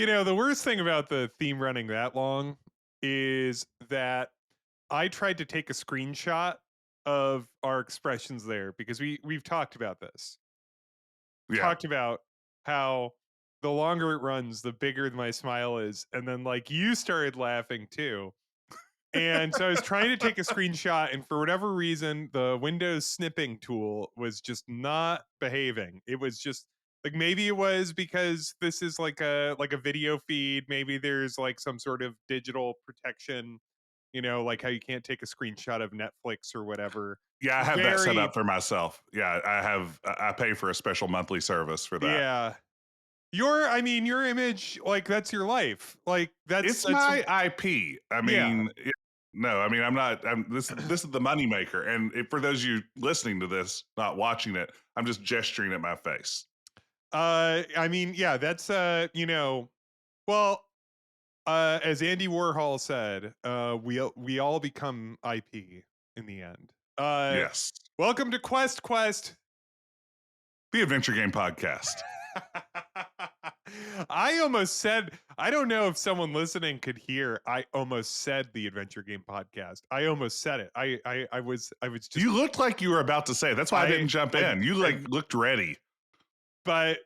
The worst thing about the theme running that long is that I tried to take a screenshot of our expressions there because we've talked about this. Yeah. Talked about how the longer it runs, the bigger my smile is, and then like you started laughing too. And so I was trying to take a screenshot, and for whatever reason, the Windows snipping tool was just not behaving. It was just like maybe it was because this is like a video feed. Maybe there's like some sort of digital protection, like how you can't take a screenshot of Netflix or whatever. Yeah, I have that set Very, up for myself. Yeah, I pay for a special monthly service for that. yeah. Your image, like that's your life. Like It's that's my IP. yeah. No, I'm not. This is the moneymaker. And for those of you listening to this, not watching it, I'm just gesturing at my face. Yeah, that's well, as Andy Warhol said, we all become IP in the end. Yes, Welcome to Quest. the Adventure Game Podcast. I almost said, I don't know if someone listening could hear. I almost said the Adventure Game Podcast. I almost said it. I was just. You looked like you were about to say it. That's why I didn't jump in. You looked ready. But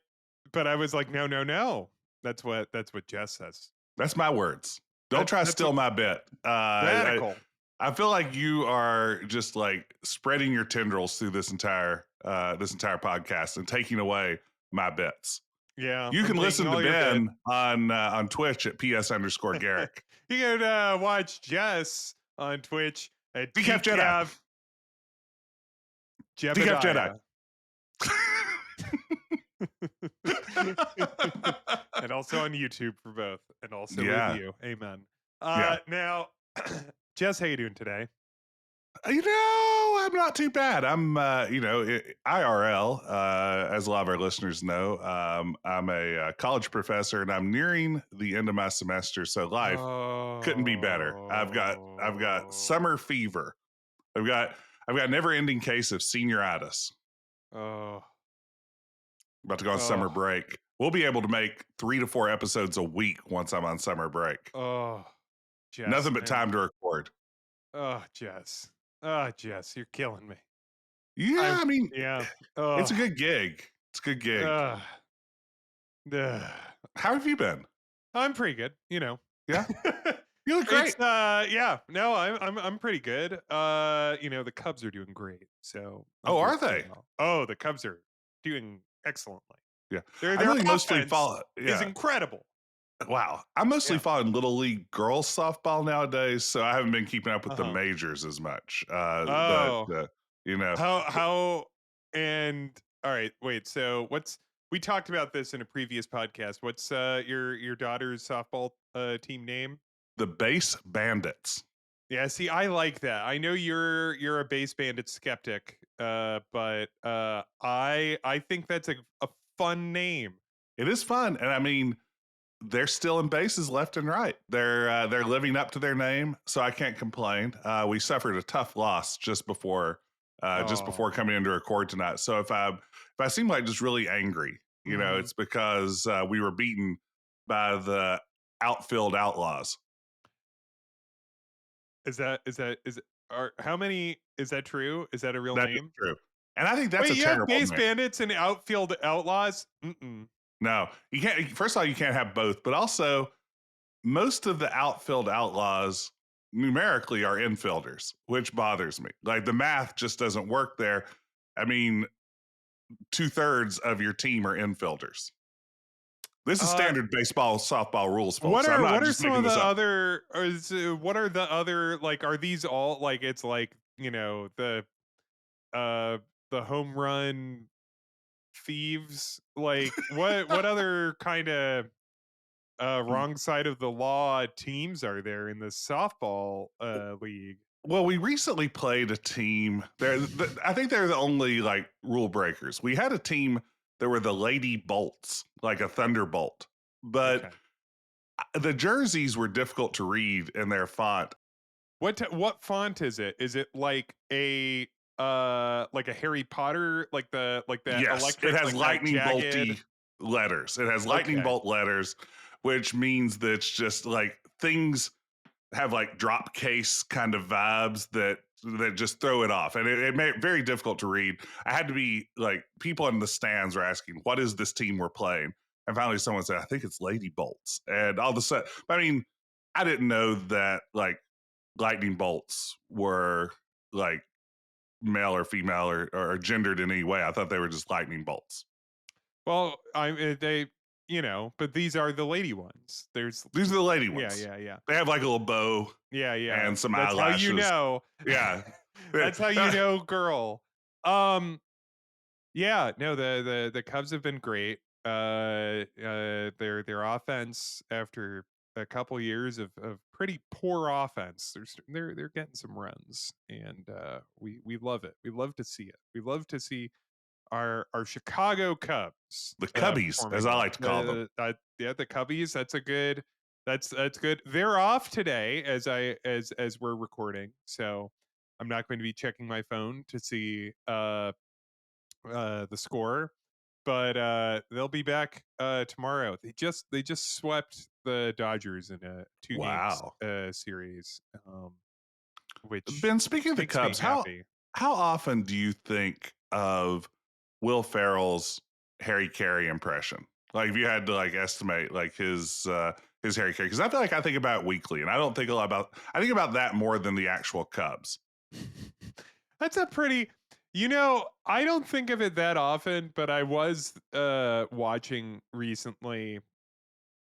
I was like, no. That's what Jess says. That's my words. Don't try to steal my bit. Radical. I feel like you are just like spreading your tendrils through this entire podcast and taking away my bits. Yeah. You can listen to Ben on Twitch at ps_Garrick. You can watch Jess on Twitch at Decaf Jedi. Decaf Jedi. And also on YouTube for both, and also review. Amen. Now, Jess, how you doing today? I'm not too bad. I'm, IRL, as a lot of our listeners know, I'm a college professor, and I'm nearing the end of my semester, so life couldn't be better. I've got summer fever. I've got a never-ending case of senioritis. Oh. About to go on summer break. We'll be able to make 3 to 4 episodes a week once I'm on summer break. Oh, Jess, nothing but time to record. Oh, Jess. Oh, Jess, you're killing me. Yeah, yeah. It's a good gig. It's a good gig. How have you been? I'm pretty good. Yeah, you look great. Yeah. No, I'm pretty good. The Cubs are doing great. So. Are they? Well. Oh, the Cubs are doing excellently. Yeah, their really mostly follow. Is incredible. Wow, I'm mostly following Little League girls softball nowadays, so I haven't been keeping up with the majors as much. How and all right, wait. So we talked about this in a previous podcast. What's your daughter's softball team name? The Base Bandits. Yeah, see, I like that. I know you're a Base Bandit skeptic, but I think that's a fun name. It is fun, and they're still in bases left and right. They're living up to their name, so I can't complain. We suffered a tough loss just before coming in to record tonight. So if I seem like just really angry, it's because we were beaten by the Outfield Outlaws. How many? Is that true? Is that a real name? That's true. And I think that's a terrible Base name. Bandits and Outfield Outlaws? No, you can't. First of all, you can't have both. But also, most of the Outfield Outlaws numerically are infielders, which bothers me. Like the math just doesn't work there. 2/3 of your team are infielders. This is standard baseball, softball rules, folks. What are some of the other? What are the other? Like, are these all like? It's like the home run thieves. Like what other kind of wrong side of the law teams are there in the softball league? Well, we recently played a team. I think they're the only like rule breakers. We had a team that were the Lady Bolts, like a thunderbolt, but the jerseys were difficult to read in their font. What font is it? Is it like a Harry Potter, like the yes, electric? It has lightning bolty letters. It has lightning bolt letters. which means that it's just like things have like drop case kind of vibes that just throw it off, and it made it very difficult to read. I had to be like, people in the stands were asking, "What is this team we're playing?" And finally, someone said, "I think it's Lady Bolts." And all of a sudden, I mean, I didn't know that like lightning bolts were like male or female or gendered in any way. I thought they were just lightning bolts. Well, they, but these are the lady ones. There's, These are the lady yeah, ones. yeah, yeah, They have like a little bow yeah, yeah. and some That's how you eyelashes. know. Yeah. That's how you know, girl. Um, yeah, no, the Cubs have been great. Their offense after a couple years of pretty poor offense, they're getting some runs, and we love it. We love to see it. We love to see our Chicago Cubs The Cubbies, performing as I well. like to call them. Yeah, the Cubbies. That's good. They're off today as we're recording, so I'm not going to be checking my phone to see the score, but they'll be back tomorrow. They just swept the Dodgers in a two games Wow. series, which Ben, speaking of the makes me Cubs, happy. how often do you think of Will Ferrell's Harry Carey impression? Like, if you had to like estimate like his Harry Carey, because I feel like I think about it weekly, and I don't think a lot about. I think about that more than the actual Cubs. That's a pretty, I don't think of it that often, but I was watching recently.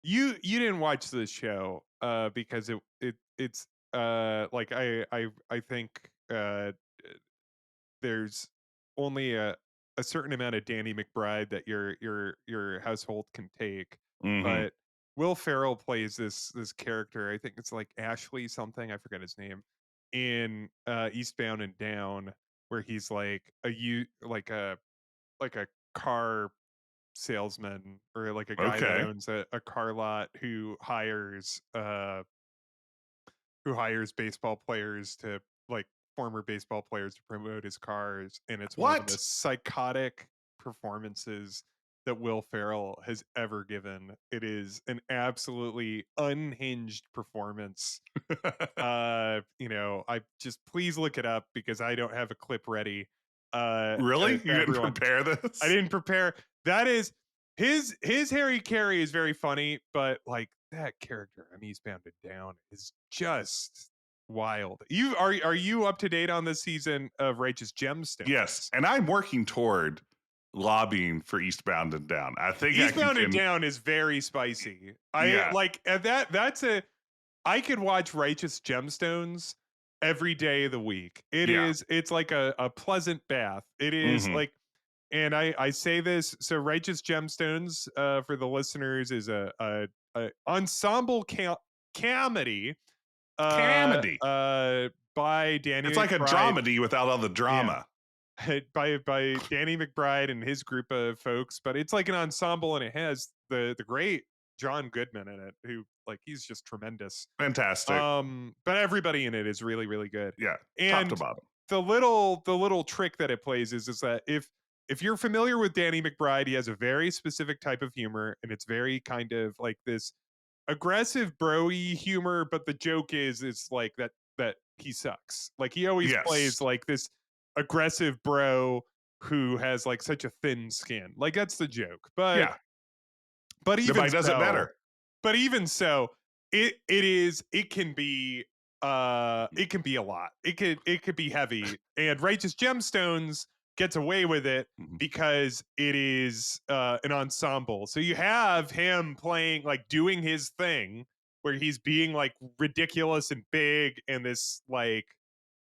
You didn't watch this show because it's like I think there's only a certain amount of Danny McBride that your household can take. Mm-hmm. But Will Ferrell plays this character. I think it's like Ashley something. I forget his name in Eastbound and Down, where he's like like a car salesman or like a guy that Okay. owns a car lot who hires baseball players to like former baseball players to promote his cars, and it's one of the What? most psychotic performances that Will Ferrell has ever given. It is an absolutely unhinged performance. I just please look it up because I don't have a clip ready. Really? To You didn't everyone. prepare I this? didn't prepare. That is his Harry Carey is very funny, but like that character on Eastbound and Down is just wild. Are you up to date on this season of Righteous Yes, Gemstones? and I'm working toward lobbying for Eastbound and Down. I think I Eastbound and can. Down is very spicy. I Yeah, like that's a I could watch Righteous Gemstones every day of the week. yeah. It's like a pleasant bath. It is Mm-hmm. like, and I say this, so Righteous Gemstones for the listeners is a ensemble comedy Comedy. by Danny It's like a McBride. dramedy without all the Yeah. drama. By Danny McBride and his group of folks, but it's like an ensemble, and it has the great John Goodman in it, who like he's just tremendous. Fantastic. But everybody in it is really, really good. Yeah, top to And bottom. the little trick that it plays is that if you're familiar with Danny McBride, he has a very specific type of humor, and it's very kind of like this aggressive broy humor, but the joke is it's like that he sucks. Like he always plays Yes. like this aggressive bro who has like such a thin skin. Like that's the joke. But Yeah. but even Nobody does it so, better. but even so, it can be a lot. It could be heavy. And Righteous Gemstones gets away with it Mhm. because it is an ensemble. So you have him playing like doing his thing where he's being like ridiculous and big and this like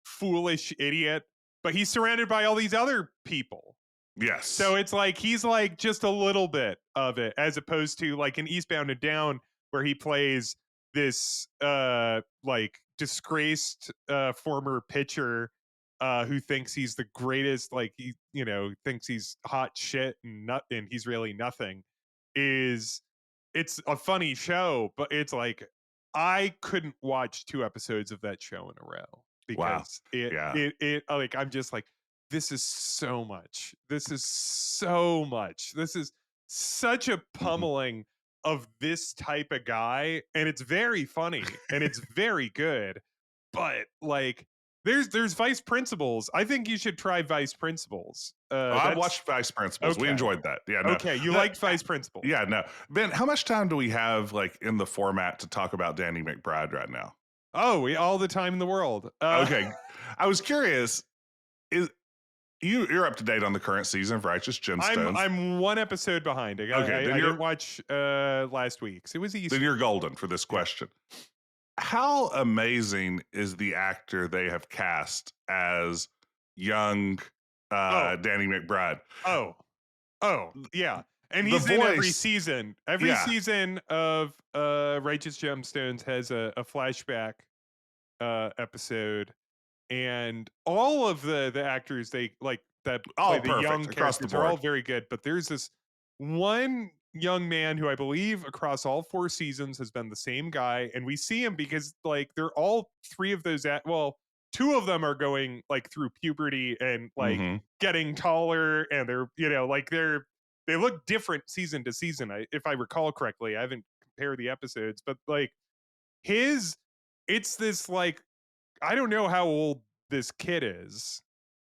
foolish idiot, but he's surrounded by all these other people. So Yes. it's like he's like just a little bit of it, as opposed to like in Eastbound and Down, where he plays this like disgraced former pitcher who thinks he's the greatest, like he thinks he's hot shit and he's really nothing. Is It's a funny show, but it's like I couldn't watch two episodes of that show in a row Wow. because it Yeah. it it like I'm just like, this is so much. This is so much. This is such a Mhm. pummeling. of this type of guy, and it's very funny and it's very good. But like, there's Vice Principals. I think you should try Vice Principals. I That's watched Vice Principals. We okay. enjoyed that. Yeah, no. Okay, you liked Vice Principals. Yeah, no. Ben, how much time do we have like in the format to talk about Danny McBride right now? Oh, all the time in the world. Okay. I was curious, is you're up to date on the current season of Righteous Gemstones? I'm one episode behind. I didn't watch last week's. It was Easter. Then you're golden for this question. How amazing is the actor they have cast as young Danny McBride? Oh, yeah. And he's The in every voice- season. Every Yeah. season of Righteous Gemstones has a flashback episode, and all of the actors they like that All play the perfect young across the characters are all board. very good. But there's this one young man who I believe across all 4 seasons has been the same guy, and we see him because like they're all 3 of those well, 2 of them are going like through puberty and like Mhm. getting taller, and they're like they look different season to season. If I recall correctly, I haven't compared the episodes, but like it's this like, I don't know how old this kid is.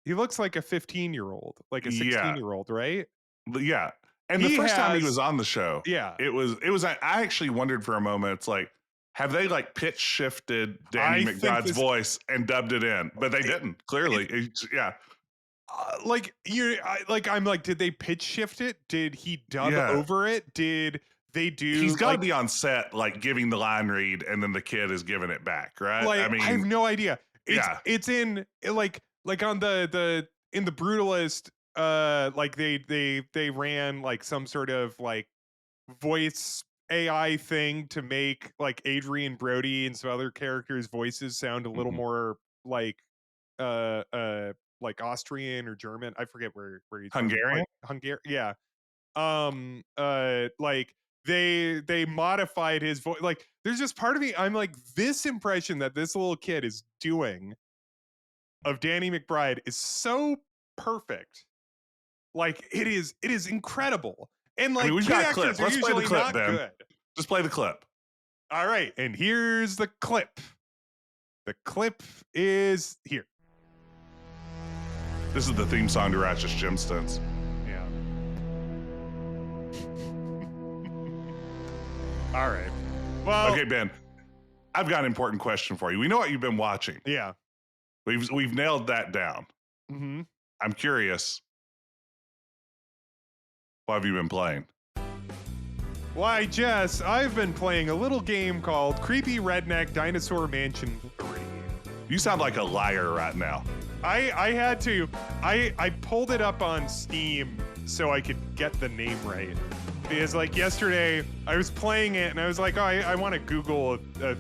He looks like a 15-year-old, like a 16-year-old, right? Yeah. And the first time he was on the show, Yeah. it was I actually wondered for a moment, it's like, have they like pitch shifted Danny McBride's voice and dubbed it in? But they didn't, clearly. Yeah. I'm like, did they pitch shift it? Did he dub over it? Did they do? He's got to be on set, like giving the line read, and then the kid is giving it back, right? Like, I mean, I have no idea. It's in like on the in the Brutalist. Like they ran like some sort of like voice AI thing to make like Adrian Brody and some other characters' voices sound a little more like Austrian or German. I forget where he's Hungarian. Hungarian, yeah. Like they modified his voice. Like, there's just part of me, I'm like, this impression that this little kid is doing of Danny McBride is so perfect. Like, it is incredible. And like, we've got clips. Let's play the clip, Ben. Good. Just play the clip. All right, and here's the clip. The clip is here. This is the theme song to Righteous Gemstones. Yeah. All right. Well, okay, Ben, I've got an important question for you. We know what you've been watching. Yeah. We've nailed that down. Mm-hmm. I'm curious. What have you been playing? Why, Jess, I've been playing a little game called Creepy Redneck Dinosaur Mansion 3. You sound like a liar right now. I had to. I pulled it up on Steam so I could get the name right. Because like yesterday, I was playing it and I was like, oh, I want to Google,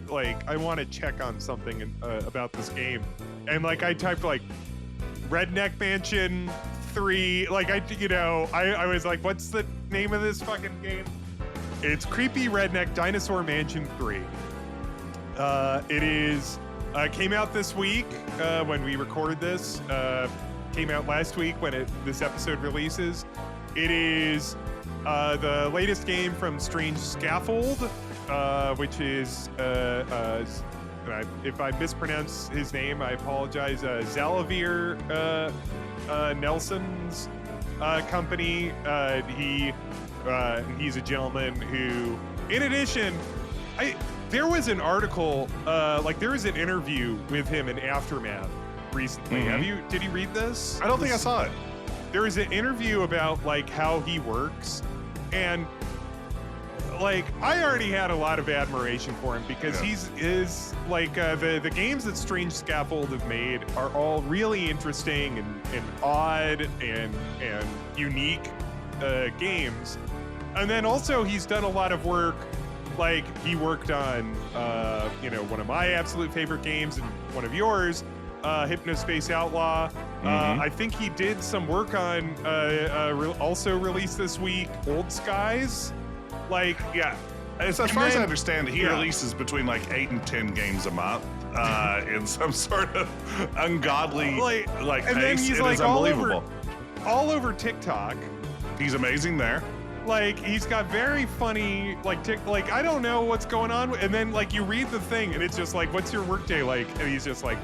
like, I want to check on something about this game. And like, I typed like Redneck Mansion 3. Like, I was like, what's the name of this fucking game? It's Creepy Redneck Dinosaur Mansion 3. It is, came out this week when we recorded this. Came out last week when this episode releases. It is the latest game from Strange Scaffold, which is, if I mispronounce his name, I apologize, Zalavir Nelson's company. He's a gentleman who, in addition, there was an article, like there was an interview with him in Aftermath recently. Mm-hmm. Did you read this? I don't think I saw it. There was an interview about like how he works, and like I already had a lot of admiration for him because he's like the games that Strange Scaffold have made are all really interesting and odd and unique games. And then also he's done a lot of work, like he worked on one of my absolute favorite games and one of yours, Hypnospace Outlaw. I think he did some work on also released this week, Old Skies. Like, yeah, as far as I understand, he releases between like 8 and 10 games a month in some sort of ungodly like and pace. then he's it like is unbelievable. all over TikTok. He's amazing there. like he's got very funny like I don't know what's going on, and then like you read the thing and it's just like, what's your workday like? And he's just like,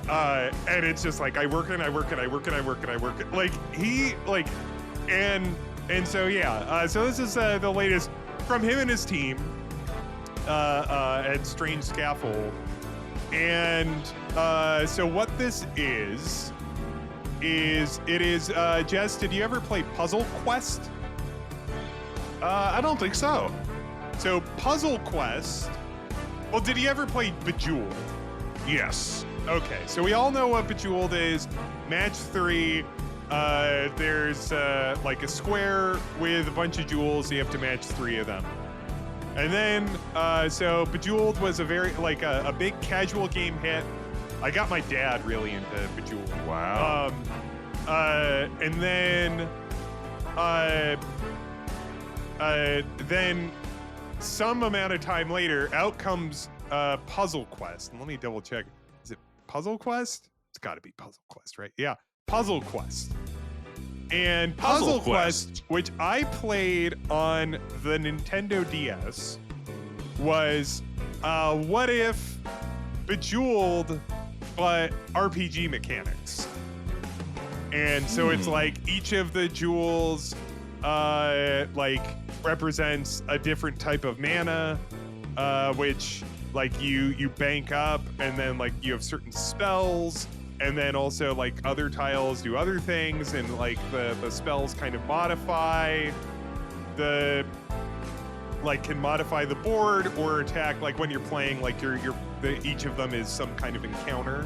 and it's just like I work and I work and I work and I work and I work. Like he like, and so yeah. So this is the latest from him and his team at Strange Scaffold, and so what this is Jess, did you ever play Puzzle Quest? I don't think so. So Puzzle Quest. Well, did you ever play Bejeweled? Yes. Okay, so we all know what Bejeweled is. Match 3. There's like a square with a bunch of jewels. You have to match 3 of them. And then, so Bejeweled was a very like a big casual game hit. I got my dad really into Bejeweled. Wow. And then some amount of time later, out comes Puzzle Quest. And let me double check. Is it Puzzle Quest? It's got to be Puzzle Quest, right? Yeah, Puzzle Quest. And Puzzle Quest, which I played on the Nintendo DS, was what if Bejeweled, but RPG mechanics. And so it's like each of the jewels like represents a different type of mana, which like you bank up, and then like you have certain spells, and then also like other tiles do other things, and like the spells kind of modify the like can modify the board or attack, like when you're playing like each of them is some kind of encounter.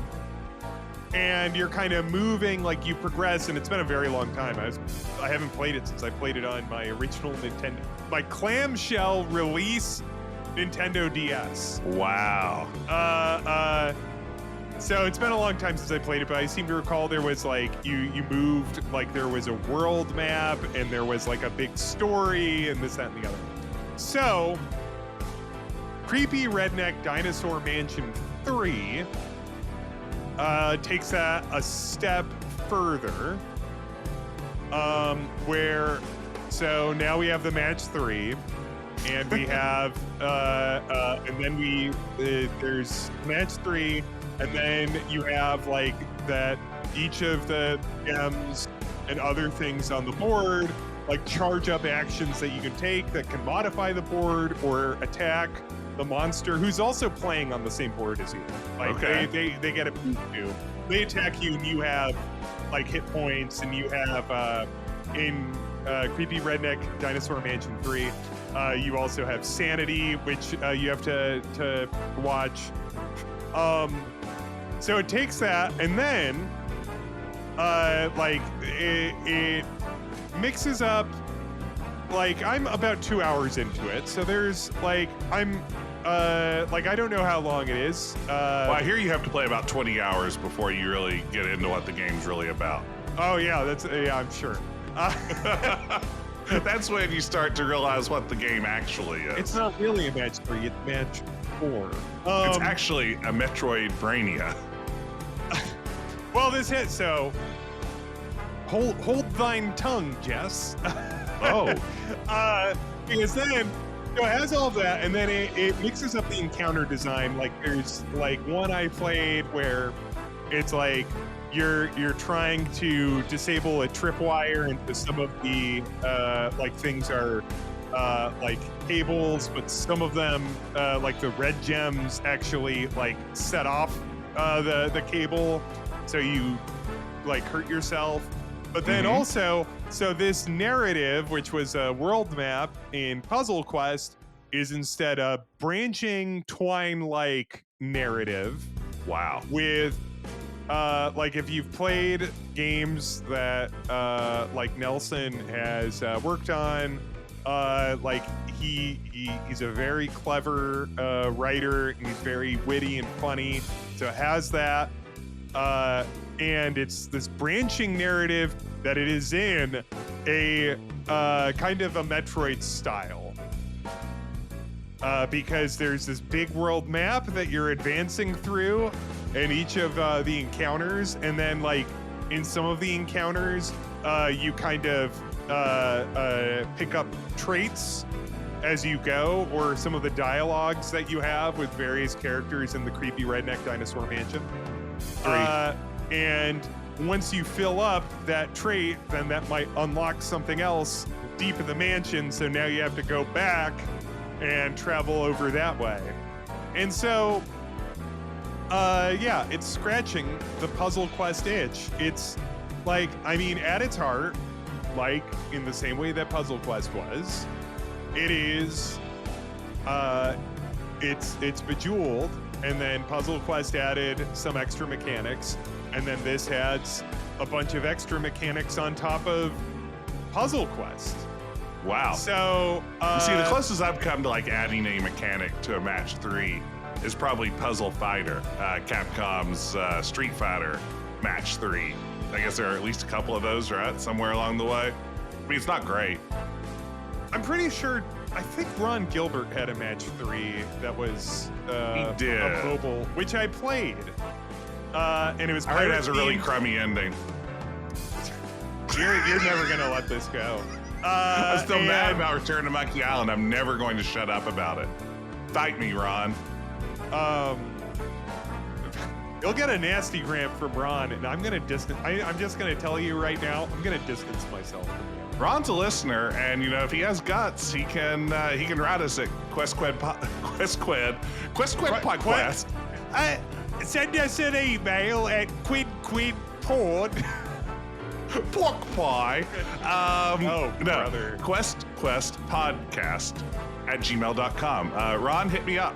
And you're kind of moving, like you progress, and it's been a very long time. I haven't played it since I played it on my original Nintendo, my clamshell release Nintendo DS. Wow. So it's been a long time since I played it, but I seem to recall there was like you moved, like there was a world map, and there was like a big story, and this, that, and the other. So, Creepy Redneck Dinosaur Mansion 3 takes that a step further, where so now we have the match 3, and we have and then there's match 3, and then you have like that each of the gems and other things on the board like charge up actions that you can take that can modify the board or attack the monster who's also playing on the same board as you. Like okay. they get a boost too. They attack you and you have like hit points, and you have in Creepy Redneck Dinosaur Mansion 3, you also have sanity, which you have to watch. So it takes that, and then like it mixes up. Like I'm about 2 hours into it, so there's like I'm like I don't know how long it is. Well, I hear you have to play about 20 hours before you really get into what the game's really about. Oh yeah, I'm sure. That's when you start to realize what the game actually is. It's not really a match 3; it's match 4. It's actually a Metroidvania. Well, this hit, so hold thine tongue, Jess. Oh. Because then it has all that, and then it mixes up the encounter design. Like there's like one I played where it's like you're trying to disable a tripwire, and some of the like things are like cables, but some of them like the red gems actually like set off the cable, so you like hurt yourself. But then also, so this narrative, which was a world map in Puzzle Quest, is instead a branching twine-like narrative. Wow. With, like if you've played games that like Nelson has worked on, like he's a very clever writer, and he's very witty and funny. So it has that. And it's this branching narrative that it is in a kind of a Metroid style. Because there's this big world map that you're advancing through, and each of the encounters, and then like in some of the encounters, you kind of pick up traits as you go, or some of the dialogues that you have with various characters in the creepy redneck dinosaur mansion. And once you fill up that trait, then that might unlock something else deep in the mansion, so now you have to go back and travel over that way. And so, yeah, it's scratching the puzzle quest itch. It's like, I mean, at its heart, like in the same way that Puzzle Quest was, it is, it's Bejeweled, and then Puzzle Quest added some extra mechanics, and then this adds a bunch of extra mechanics on top of Puzzle Quest. Wow. So, see, the closest I've come to like adding a mechanic to a match 3 is probably Puzzle Fighter, Capcom's Street Fighter match 3. I guess there are at least a couple of those, right? Somewhere along the way. I mean, it's not great. I'm pretty sure, I think Ron Gilbert had a match 3 that was he did. a mobile, which I played. And it was I heard it has a really crummy ending. You're never gonna let this go. I'm still mad about Return to Monkey Island. I'm never going to shut up about it. Fight me, Ron. You'll get a nasty gram from Ron, and I'm gonna distance. I'm just gonna tell you right now. I'm gonna distance myself from you. Ron's a listener, and you know if he has guts, he can write us at QuestQued Podcast. Send us an email at quidporn. Pork pie. Oh, no, brother. Quest Podcast at gmail.com. Ron, hit me up.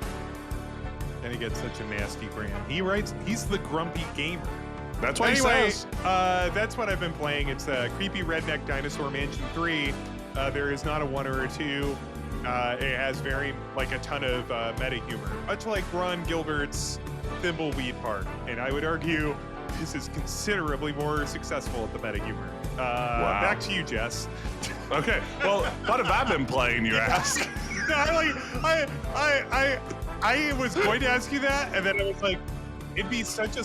And he gets such a nasty gram. He writes, he's the grumpy gamer. That's what anyway, he says. That's what I've been playing. It's Creepy Redneck Dinosaur Mansion 3. There is not a 1 or a 2. It has a ton of meta humor, much like Ron Gilbert's Thimbleweed Park. And I would argue this is considerably more successful at the meta humor. Wow. Back to you, Jess. Okay. Well, what have I been playing, you ask? No, I was going to ask you that, and then I was like, it'd be such a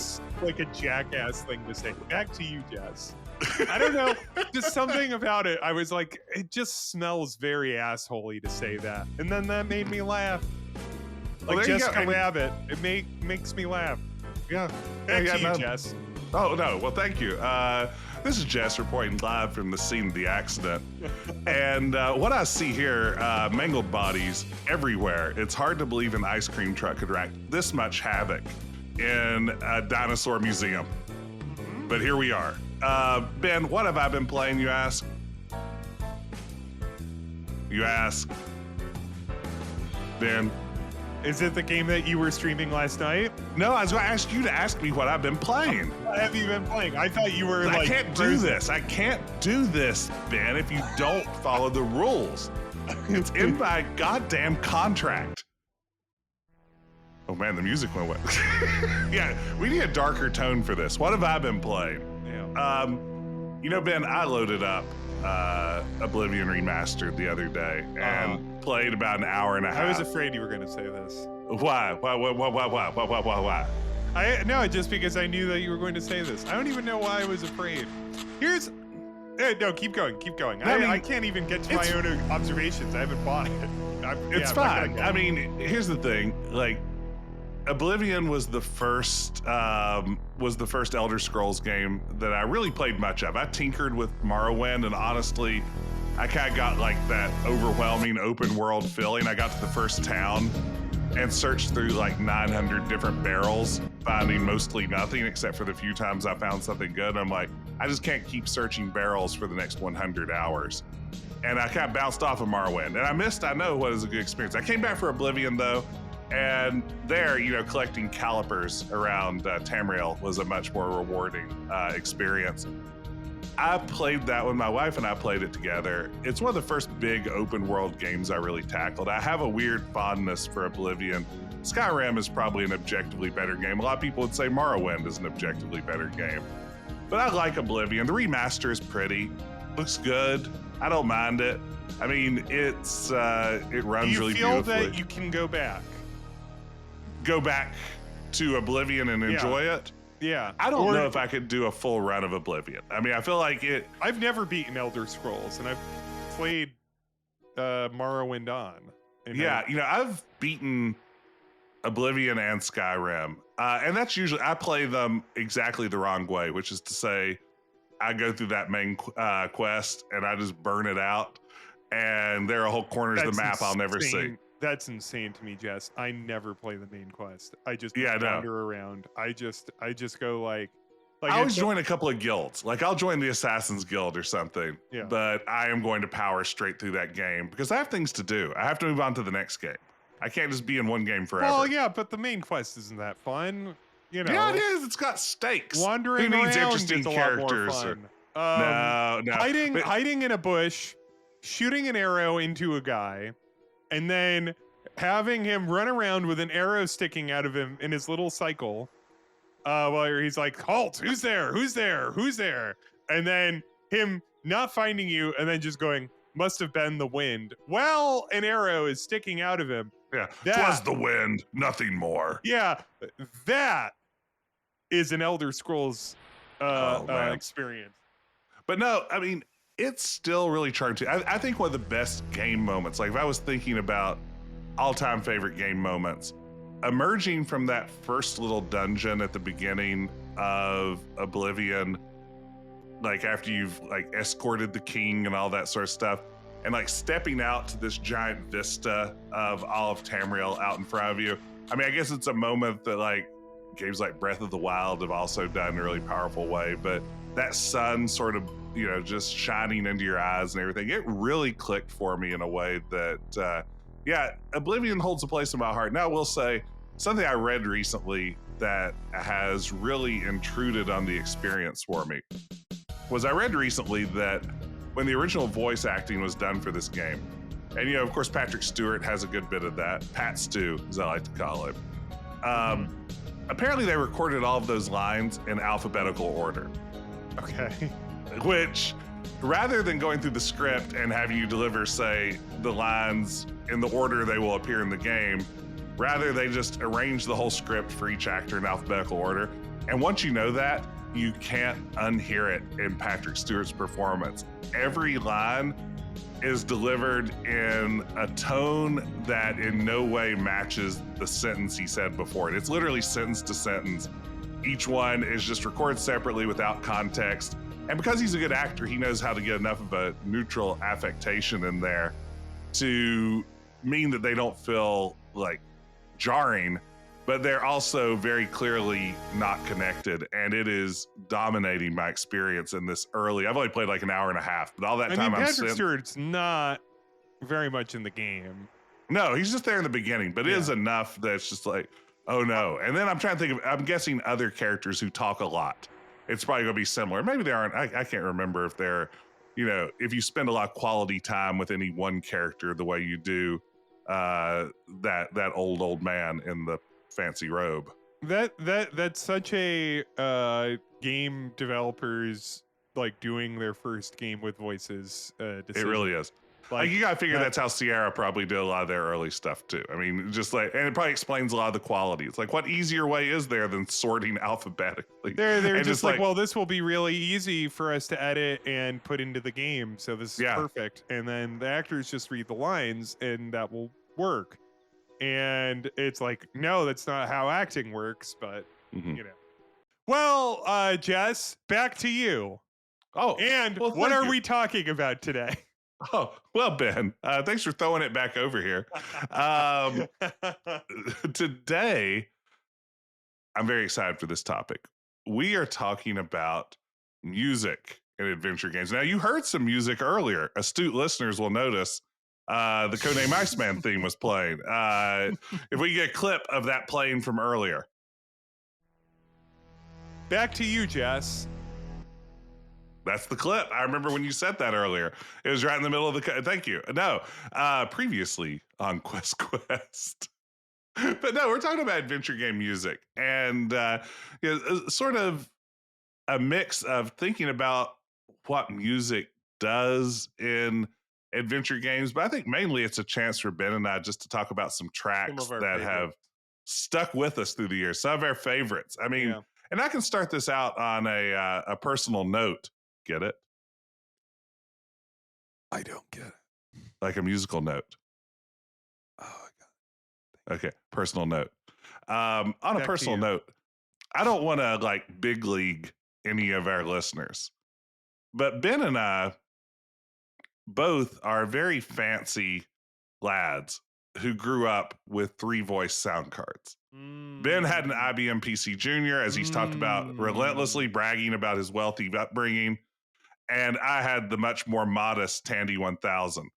jackass thing to say. Back to you, Jess. I don't know, just something about it. I was like, it just smells very assholey to say that, and then that made me laugh. Like well, Jessica Rabbit, it makes me laugh. Yeah. Back to you, Jess. Oh no, well thank you. This is Jess reporting live from the scene of the accident. And what I see here, mangled bodies everywhere. It's hard to believe an ice cream truck could wreak this much havoc in a dinosaur museum. But here we are. Ben, what have I been playing, you ask? You ask. Ben. Is it the game that you were streaming last night? No, I was going to ask you to ask me what I've been playing. What have you been playing? I thought you were I can't do this. I can't do this, Ben, if you don't follow the rules. It's in my goddamn contract. Oh man, the music went away. Yeah, we need a darker tone for this. What have I been playing? Yeah. You know, Ben, I loaded up Oblivion Remastered the other day and played about an hour and a half. I was afraid you were going to say this. Why? Why? No, just because I knew that you were going to say this. I don't even know why I was afraid. No, keep going. I can't even get to my own observations. I haven't bought it. It's fine. I mean, here's the thing. Like, Oblivion was the first Elder Scrolls game that I really played much of. I tinkered with Morrowind, and honestly, I kind of got like that overwhelming open world feeling. I got to the first town and searched through like 900 different barrels, finding mostly nothing except for the few times I found something good. I'm like, I just can't keep searching barrels for the next 100 hours. And I kind of bounced off of Morrowind, and I know what is a good experience. I came back for Oblivion though, and there, you know, collecting calipers around Tamriel was a much more rewarding experience. I played that with my wife and I played it together. It's one of the first big open world games I really tackled. I have a weird fondness for Oblivion. Skyrim is probably an objectively better game. A lot of people would say Morrowind is an objectively better game. But I like Oblivion. The remaster is pretty, looks good. I don't mind it. I mean, it runs really beautifully. Do you feel that you can go back? Go back to Oblivion and enjoy it? Yeah. I don't Or know if I could do a full run of Oblivion. I mean, I feel like it. I've never beaten Elder Scrolls, and I've played Morrowind on. And Yeah, I've beaten Oblivion and Skyrim, and that's usually I play them exactly the wrong way, which is to say, I go through that main quest and I just burn it out, and there are whole corners of the that's map I'll never see. insane. That's insane to me, Jess. I never play the main quest. I just Yeah, no. wander around. I just go like I always join a couple of guilds. Like I'll join the Assassin's Guild or something. Yeah. But I am going to power straight through that game because I have things to do. I have to move on to the next game. I can't just be in one game forever. Well, yeah, but the main quest isn't that fun. Yeah, it is. It's got stakes. Wandering Who needs around interesting is a characters? lot more fun. No. Hiding in a bush, shooting an arrow into a guy, and then having him run around with an arrow sticking out of him in his little cycle. While he's like, halt, who's there? Who's there? Who's there? And then him not finding you and then just going, must have been the wind. Well, an arrow is sticking out of him. Yeah, twas the wind, nothing more. Yeah, that is an Elder Scrolls experience. But no, I mean, it's still really charming. I think one of the best game moments, like if I was thinking about all-time favorite game moments, emerging from that first little dungeon at the beginning of Oblivion, like after you've like escorted the king and all that sort of stuff, and like stepping out to this giant vista of all of Tamriel out in front of you. I mean, I guess it's a moment that like games like Breath of the Wild have also done in a really powerful way, but that sun sort of, just shining into your eyes and everything, it really clicked for me in a way that, Oblivion holds a place in my heart. Now, I will say something I read recently that has really intruded on the experience for me was I read recently that when the original voice acting was done for this game, and of course, Patrick Stewart has a good bit of that, Pat Stu, as I like to call him. Apparently, they recorded all of those lines in alphabetical order. Okay. Which, rather than going through the script and have you deliver, say, the lines in the order they will appear in the game, rather they just arrange the whole script for each actor in alphabetical order. And once you know that, you can't unhear it in Patrick Stewart's performance. Every line is delivered in a tone that in no way matches the sentence he said before it. It's literally sentence to sentence. Each one is just recorded separately without context. And because he's a good actor, he knows how to get enough of a neutral affectation in there to mean that they don't feel like jarring, but they're also very clearly not connected. And it is dominating my experience in this early. I've only played like an hour and a half, but all that time Patrick Stewart's not very much in the game. No, he's just there in the beginning, but it is enough that it's just like, oh no. And then I'm trying to think of, I'm guessing other characters who talk a lot. It's probably gonna be similar. Maybe they aren't. I can't remember if they're, if you spend a lot of quality time with any one character the way you do that old man in the fancy robe. That's such a game developers like doing their first game with voices decision. It really is. Like you gotta figure that's how Sierra probably did a lot of their early stuff too. I mean, just like, and it probably explains a lot of the quality. It's like, what easier way is there than sorting alphabetically? They're just like, well, this will be really easy for us to edit and put into the game, so this is perfect. And then the actors just read the lines, and that will work. And it's like, no, that's not how acting works. But well, Jess, back to you. Oh, and what are we talking about today? Oh, well, Ben, thanks for throwing it back over here. Today, I'm very excited for this topic. We are talking about music in adventure games. Now, you heard some music earlier. Astute listeners will notice the Codename Iceman theme was playing. If we get a clip of that playing from earlier. Back to you, Jess. That's the clip. I remember when you said that earlier. It was right in the middle of the. Thank you. No, previously on Quest. But no, we're talking about adventure game music and sort of a mix of thinking about what music does in adventure games. But I think mainly it's a chance for Ben and I just to talk about some tracks that have stuck with us through the years. Some of our favorites. I mean, And I can start this out on a personal note. Get it? I don't get it. Like a musical note. Oh, I got Okay, personal note. On a Back to personal you. note, I don't want to like big league any of our listeners, but Ben and I both are very fancy lads who grew up with 3-voice sound cards. Ben had an IBM PC Junior, as he's talked about relentlessly bragging about his wealthy upbringing, and I had the much more modest Tandy 1000.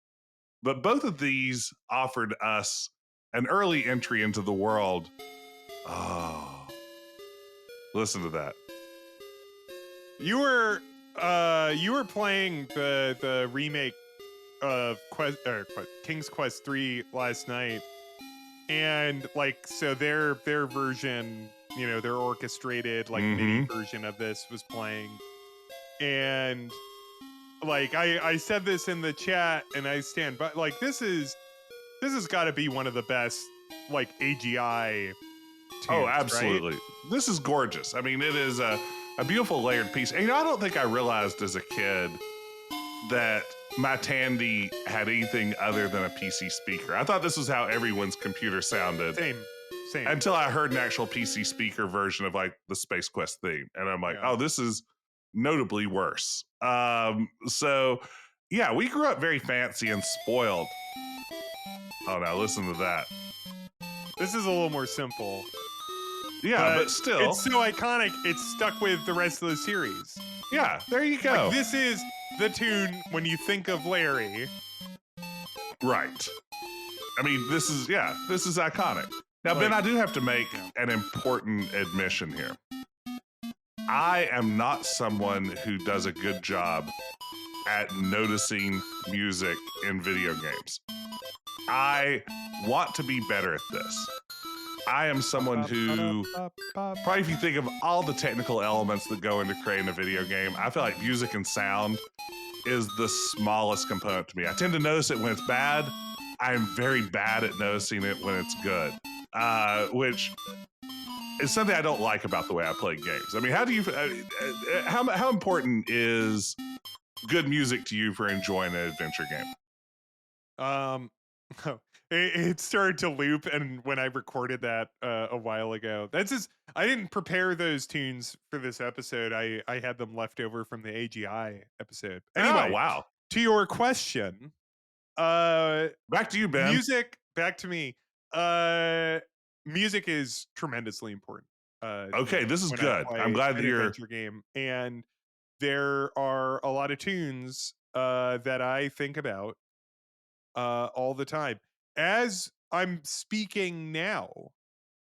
But both of these offered us an early entry into the world. Oh, listen to that. You were playing the remake of King's Quest 3 last night, and like so their version, you know, their orchestrated like MIDI version of this was playing, and like I said this in the chat, and I stand by, like this has got to be one of the best like AGI tunes, Oh, absolutely. right? This is gorgeous. I mean, it is a beautiful layered piece. And you know, I don't think I realized as a kid that my Tandy had anything other than a PC speaker. I thought this was how everyone's computer sounded. Same. Until I heard an actual PC speaker version of like the Space Quest theme. And I'm like, oh, this is notably worse. So yeah, we grew up very fancy and spoiled. Oh, now listen to that. This is a little more simple. Yeah, but still. It's so iconic, it's stuck with the rest of the series. Yeah, there you go. Like, this is the tune when you think of Larry. Right. I mean, this is iconic. Now, Like, Ben, I do have to make an important admission here. I am not someone who does a good job at noticing music in video games. I want to be better at this. I am someone who, probably if you think of all the technical elements that go into creating a video game, I feel like music and sound is the smallest component to me. I tend to notice it when it's bad. I'm very bad at noticing it when it's good, which is something I don't like about the way I play games. I mean, how do you, how important is good music to you for enjoying an adventure game? It started to loop, and when I recorded that a while ago, that's just, I didn't prepare those tunes for this episode. I had them left over from the AGI episode. Anyway, Oh, wow. to your question, back to you, Ben. Music, back to me. Music is tremendously important. Okay, this is good. I'm glad that you're adventure game, and there are a lot of tunes that I think about all the time. As I'm speaking now,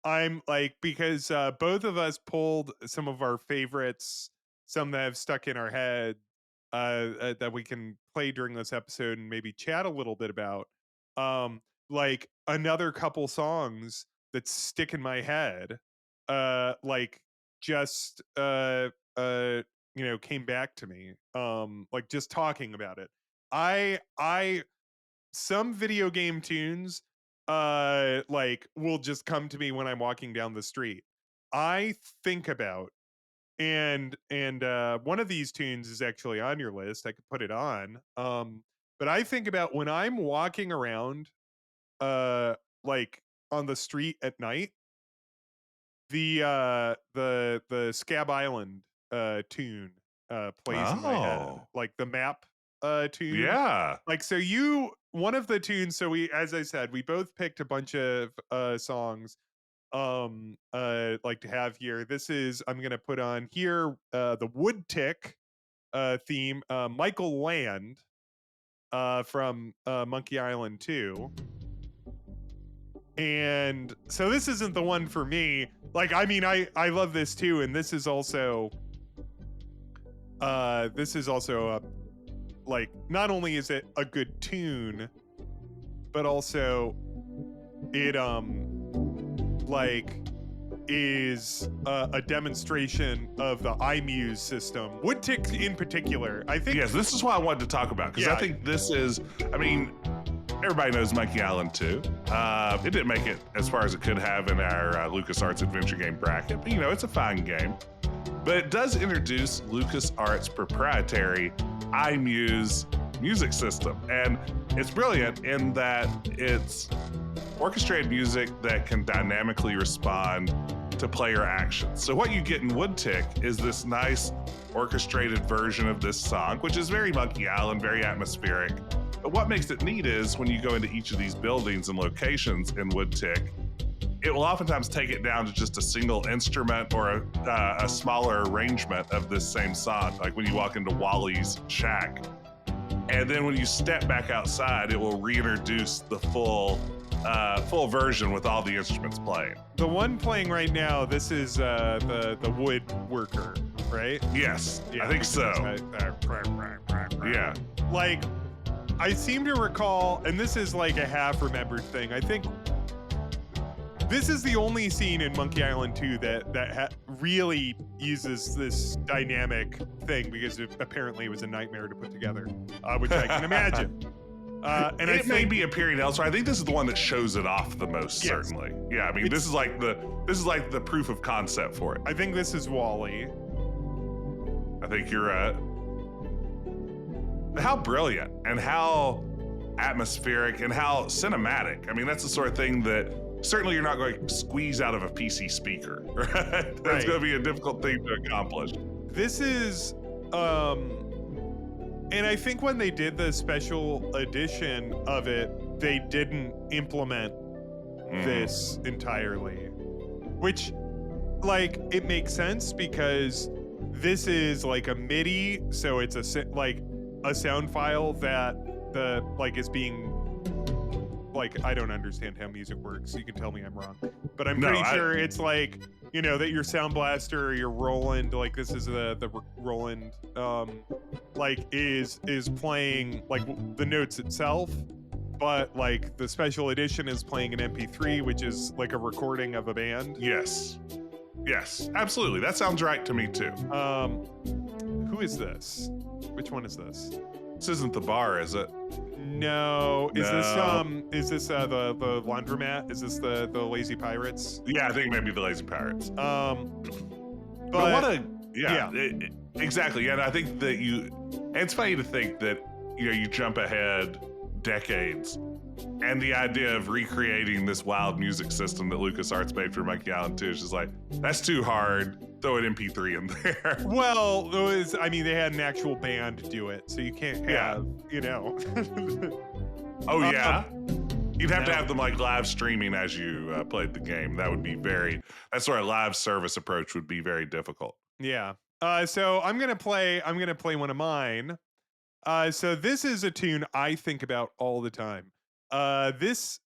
I'm like, because both of us pulled some of our favorites, some that have stuck in our head, that we can play during this episode and maybe chat a little bit about. Like another couple songs that stick in my head, like just you know, came back to me. Like just talking about it. I some video game tunes like will just come to me when I'm walking down the street. I think about, and one of these tunes is actually on your list. I could put it on. But I think about when I'm walking around like on the street at night, the Scab Island tune plays in my head. Like the map tune. Yeah. Like, so one of the tunes, so we, as I said, we both picked a bunch of songs like to have here. This is, I'm gonna put on here the Wood Tick theme, Michael Land from Monkey Island 2. And so this isn't the one for me. Like, I mean, I love this too, and this is also a, like, not only is it a good tune, but also it like is a demonstration of the iMuse system. Woodtick in particular, I think. Yes, this is what I wanted to talk about, because I think this is, I mean, everybody knows Monkey Island 2. It didn't make it as far as it could have in our LucasArts adventure game bracket, but you know, it's a fine game. but it does introduce LucasArts' proprietary iMuse music system. And it's brilliant in that it's orchestrated music that can dynamically respond to player actions. So what you get in Woodtick is this nice orchestrated version of this song, which is very Monkey Island, very atmospheric. But what makes it neat is when you go into each of these buildings and locations in Woodtick, it will oftentimes take it down to just a single instrument or a smaller arrangement of this same song. Like when you walk into Wally's shack. And then when you step back outside, it will reintroduce the full version with all the instruments playing. The one playing right now, this is the woodworker, right? Yes, Yeah. I think so. Yeah. Like, I seem to recall, and this is like a half-remembered thing, I think this is the only scene in Monkey Island 2 that really uses this dynamic thing, because apparently it was a nightmare to put together, which I can imagine. And it may be appearing elsewhere. I think this is the one that shows it off the most, Yes. certainly. Yeah, I mean, this is like the proof of concept for it. I think this is Wally. I think you're how brilliant and how atmospheric and how cinematic. I mean, that's the sort of thing that certainly you're not going to squeeze out of a PC speaker, right? That's Right. going to be a difficult thing to accomplish. This is, and I think when they did the special edition of it, they didn't implement this entirely, which, like, it makes sense because this is like a MIDI, so it's a sound file that is being, like, I don't understand how music works. You can tell me I'm wrong, but I'm pretty sure it's like, you know, that your Sound Blaster or your Roland, like this is the Roland, like is playing like the notes itself, but like the special edition is playing an MP3, which is like a recording of a band. Yes, absolutely. That sounds right to me too. Who is this? Which one is this? This isn't the bar, is it? No. Is No. this the laundromat? Is this the Lazy Pirates? Yeah, I think maybe the Lazy Pirates. But what a exactly. Yeah, and I think that it's funny to think that you jump ahead decades, and the idea of recreating this wild music system that LucasArts made for Monkey Island 2 is just like, that's too hard. Throw an MP3 in there. Well, they had an actual band do it, so you can't have, Oh yeah. You'd have to no. have them like live streaming as you played the game. That would be that's where a live service approach would be very difficult. Yeah. So I'm gonna play one of mine. So this is a tune I think about all the time. This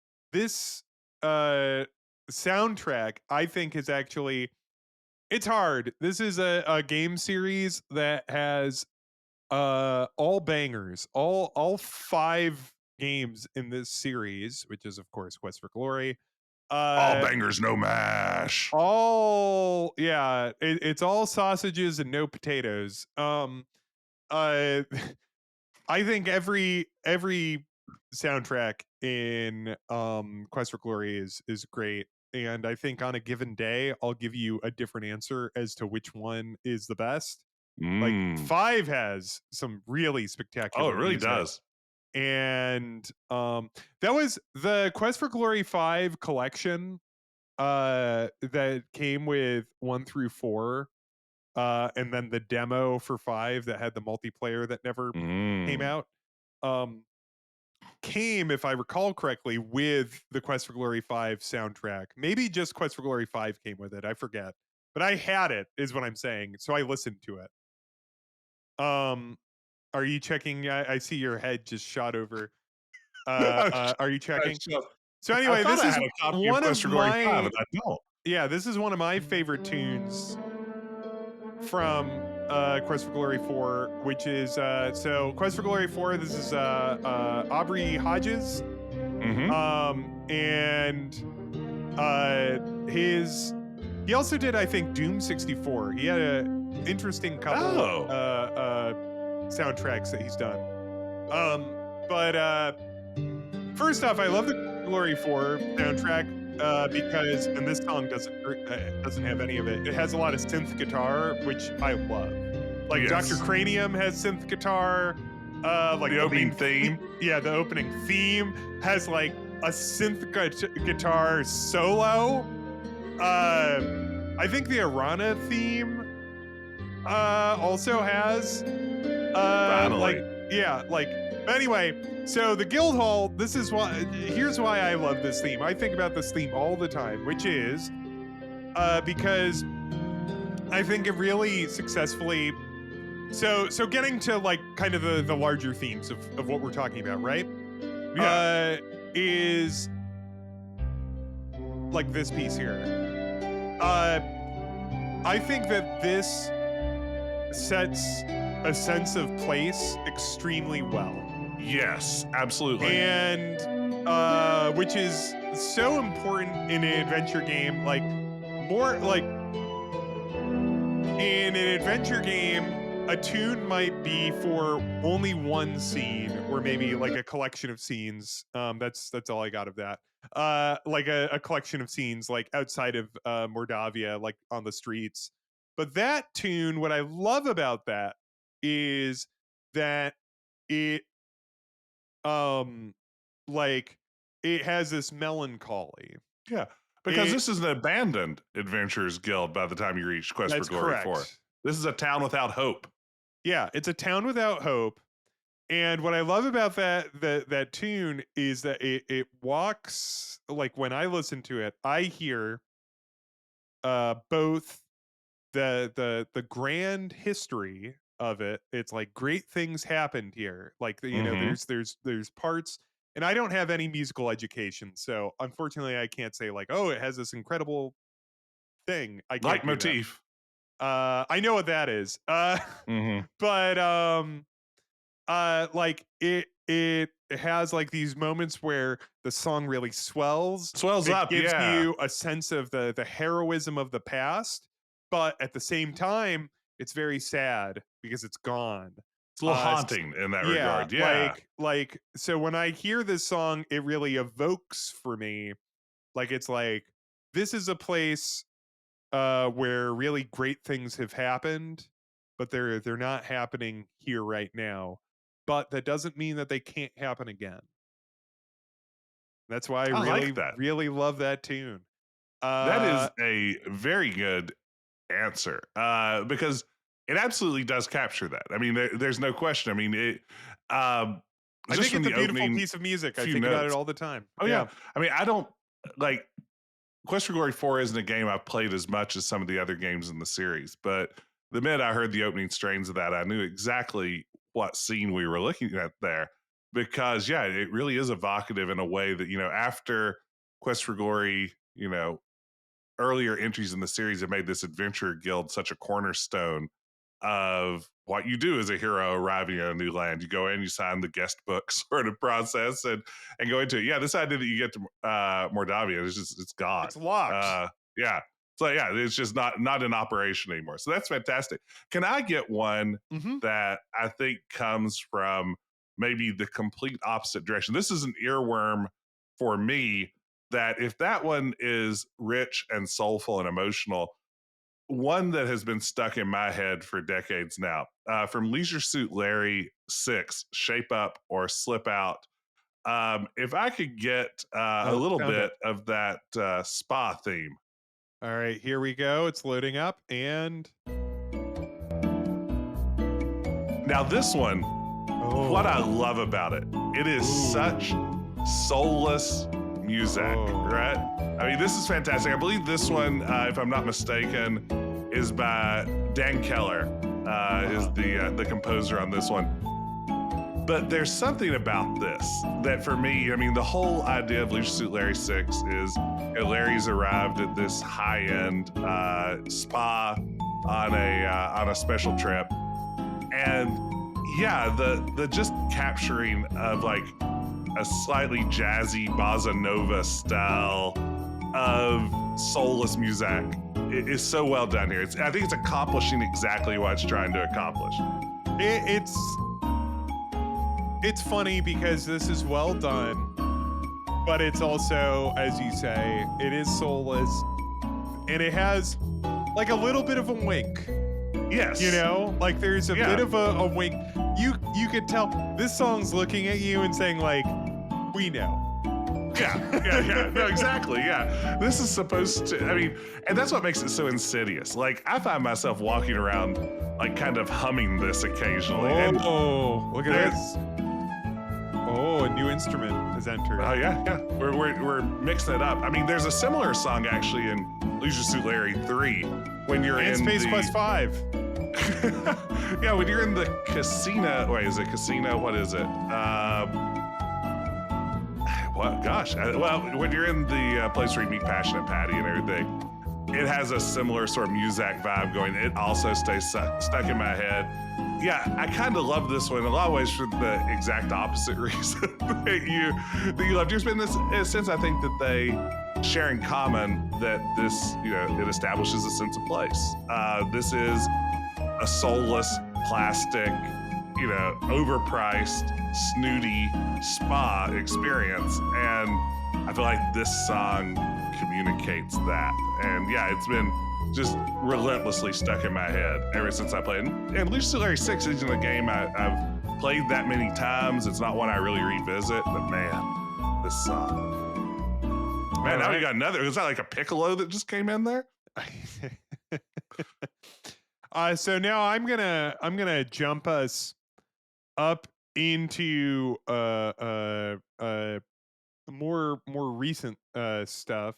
soundtrack I think is actually, it's hard. This is a game series that has all bangers, all 5 games in this series, which is of course Quest for Glory. All bangers, no mash. It's all sausages and no potatoes. I think every soundtrack in Quest for Glory is great, and I think on a given day I'll give you a different answer as to which one is the best. Like 5 has some really spectacular. Oh, it really music. does. And that was the Quest for Glory 5 collection that came with 1 through 4, and then the demo for 5 that had the multiplayer that never came out, came, if I recall correctly, with the Quest for Glory 5 soundtrack. Maybe just Quest for Glory 5 came with it, I forget, but I had it, is what I'm saying, so I listened to it. Are you checking? I see your head just shot over. Are you checking? So anyway, this is one of my. Yeah, this is one of my favorite tunes from Quest for Glory 4, which is so Quest for Glory 4. This is Aubrey Hodges, and he also did, I think, Doom 64. He had an interesting couple soundtracks that he's done. But first off, I love the Glory 4 soundtrack. because and this song doesn't have any of it. It has a lot of synth guitar, which I love. Like Dr. Yes. Cranium has synth guitar. Like The opening main theme. Yeah, the opening theme has like a synth guitar solo. I think the Arana theme also has like Finally. yeah, like anyway, so the Guildhall, here's why I love this theme. I think about this theme all the time, which is because I think it really successfully so getting to like kind of the larger themes of what we're talking about, right? Yeah. Is like this piece here. I think that this sets a sense of place extremely well. Yes, absolutely. And which is so important in an adventure game. Like more like in an adventure game, a tune might be for only one scene or maybe like a collection of scenes. That's all I got of that. Like a collection of scenes like outside of Mordavia, like on the streets. But that tune, what I love about that is that it like it has this melancholy. Yeah, because this is an abandoned Adventurers Guild by the time you reach Quest for That's Glory 4. correct. This is a town without hope. Yeah, it's a town without hope. And what I love about that tune is that it walks, like when I listen to it, I hear both the grand history of it. It's like great things happened here. Like you know, there's parts, and I don't have any musical education, so unfortunately I can't say like, oh, it has this incredible thing. I can't do that. Leitmotif. I know what that is. Mhm. But like it has like these moments where the song really swells. Swells It up, gives yeah. you a sense of the heroism of the past, but at the same time, it's very sad because it's gone. It's a little haunting in that regard. Yeah. Like so when I hear this song, it really evokes for me, like it's like this is a place where really great things have happened, but they're not happening here right now. But that doesn't mean that they can't happen again. That's why I I really, like that. really love that tune. That is a very good answer because it absolutely does capture that. I mean, there's no question. I mean, I just think from it's a the beautiful opening piece of music. I few think about it notes. all the time. Oh yeah. I mean, I don't like Quest for Glory 4 isn't a game I've played as much as some of the other games in the series, but the minute I heard the opening strains of that, I knew exactly what scene we were looking at there because yeah, it really is evocative in a way that, you know, after Quest for Glory, you know, earlier entries in the series have made this adventure guild such a cornerstone of what you do as a hero arriving at a new land. You go in, you sign the guest book sort of process and go into it. Yeah, this idea that you get to Mordavia is just, it's gone. It's locked. Yeah. So yeah, it's just not in operation anymore. So that's fantastic. Can I get one that I think comes from maybe the complete opposite direction? This is an earworm for me that if that one is rich and soulful and emotional, one that has been stuck in my head for decades now, from Leisure Suit Larry 6, Shape Up or Slip Out. If I could get a little bit of that spa theme. All right, here we go. It's loading up and now this one, what I love about it, it is such soulless music, right? I mean, this is fantastic. I believe this one, if I'm not mistaken, is by Dan Keller, is the composer on this one. But there's something about this that for me, I mean, the whole idea of Leisure Suit Larry 6 is Larry's arrived at this high-end spa on a special trip. And yeah, the just capturing of like a slightly jazzy bossa nova style of soulless music is so well done here. I think it's accomplishing exactly what it's trying to accomplish. It's funny because this is well done, but it's also, as you say, it is soulless, and it has like a little bit of a wink. You Yes. know, like there's a bit Yeah. of a wink. You could tell this song's looking at you and saying like, "We know." Yeah. No, exactly. Yeah. This is supposed to, I mean, and that's what makes it so insidious. Like, I find myself walking around, like, kind of humming this occasionally. And Oh, look at there, this! Oh, a new instrument has entered. oh, yeah. We're mixing it up. I mean, there's a similar song actually in Leisure Suit Larry 3 when you're And in Space the. Quest 5. Yeah, when you're in the casino. Wait, is it casino? What is it? What? Gosh. Well, when you're in the place where you meet Passionate Patty and everything, it has a similar sort of Muzak vibe going. It also stays stuck in my head. Yeah, I kind of love this one in a lot of ways for the exact opposite reason that you loved yours. But in this sense, I think that they share in common that this, it establishes a sense of place. This is a soulless, plastic, overpriced, snooty spa experience. And I feel like this song communicates that. And yeah, it's been just relentlessly stuck in my head ever since I played. And Lucius Larry 6 isn't a game I've played that many times. It's not one I really revisit, but man, this song. Man, now we got another. Is that like a piccolo that just came in there? So now I'm gonna jump us up into more recent stuff.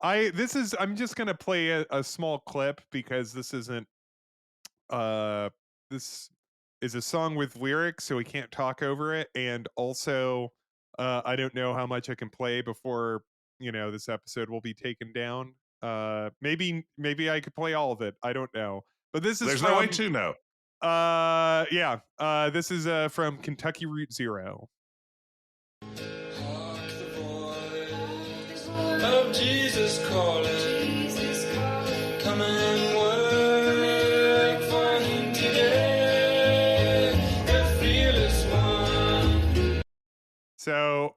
I'm just gonna play a small clip because this isn't this is a song with lyrics, so we can't talk over it, and also I don't know how much I can play before this episode will be taken down. Maybe I could play all of it. I don't know, but this is There's no way from to know. yeah. This is from Kentucky Route Zero. Hark the voice of Jesus calling, come and work for him today, the fearless one. So,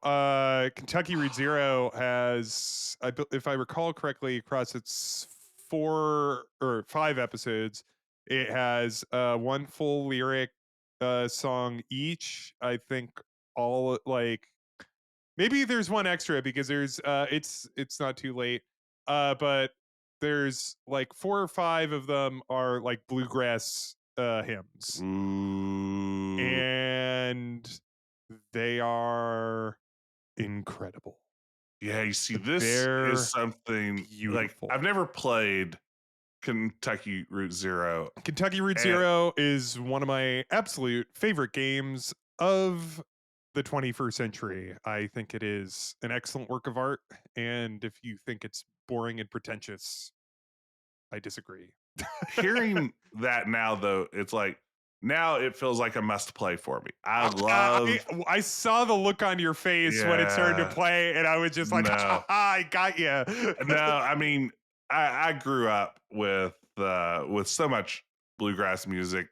Kentucky Route Zero has, if I recall correctly, across its 4 or 5 episodes, it has one full lyric song each. I think all like maybe there's one extra because there's it's not too late. But there's like 4 or 5 of them are like bluegrass hymns. Ooh. And they are incredible. Yeah, you see, this They're is something beautiful. like I've never played Kentucky Route Zero. Kentucky Route Zero is one of my absolute favorite games of the 21st century. I think it is an excellent work of art, and if you think it's boring and pretentious, I disagree. Hearing that now, though, it's like now it feels like a must play for me. I saw the look on your face when it started to Yeah. play, and I was just like, No. I got you. No, I mean, I grew up with so much bluegrass music.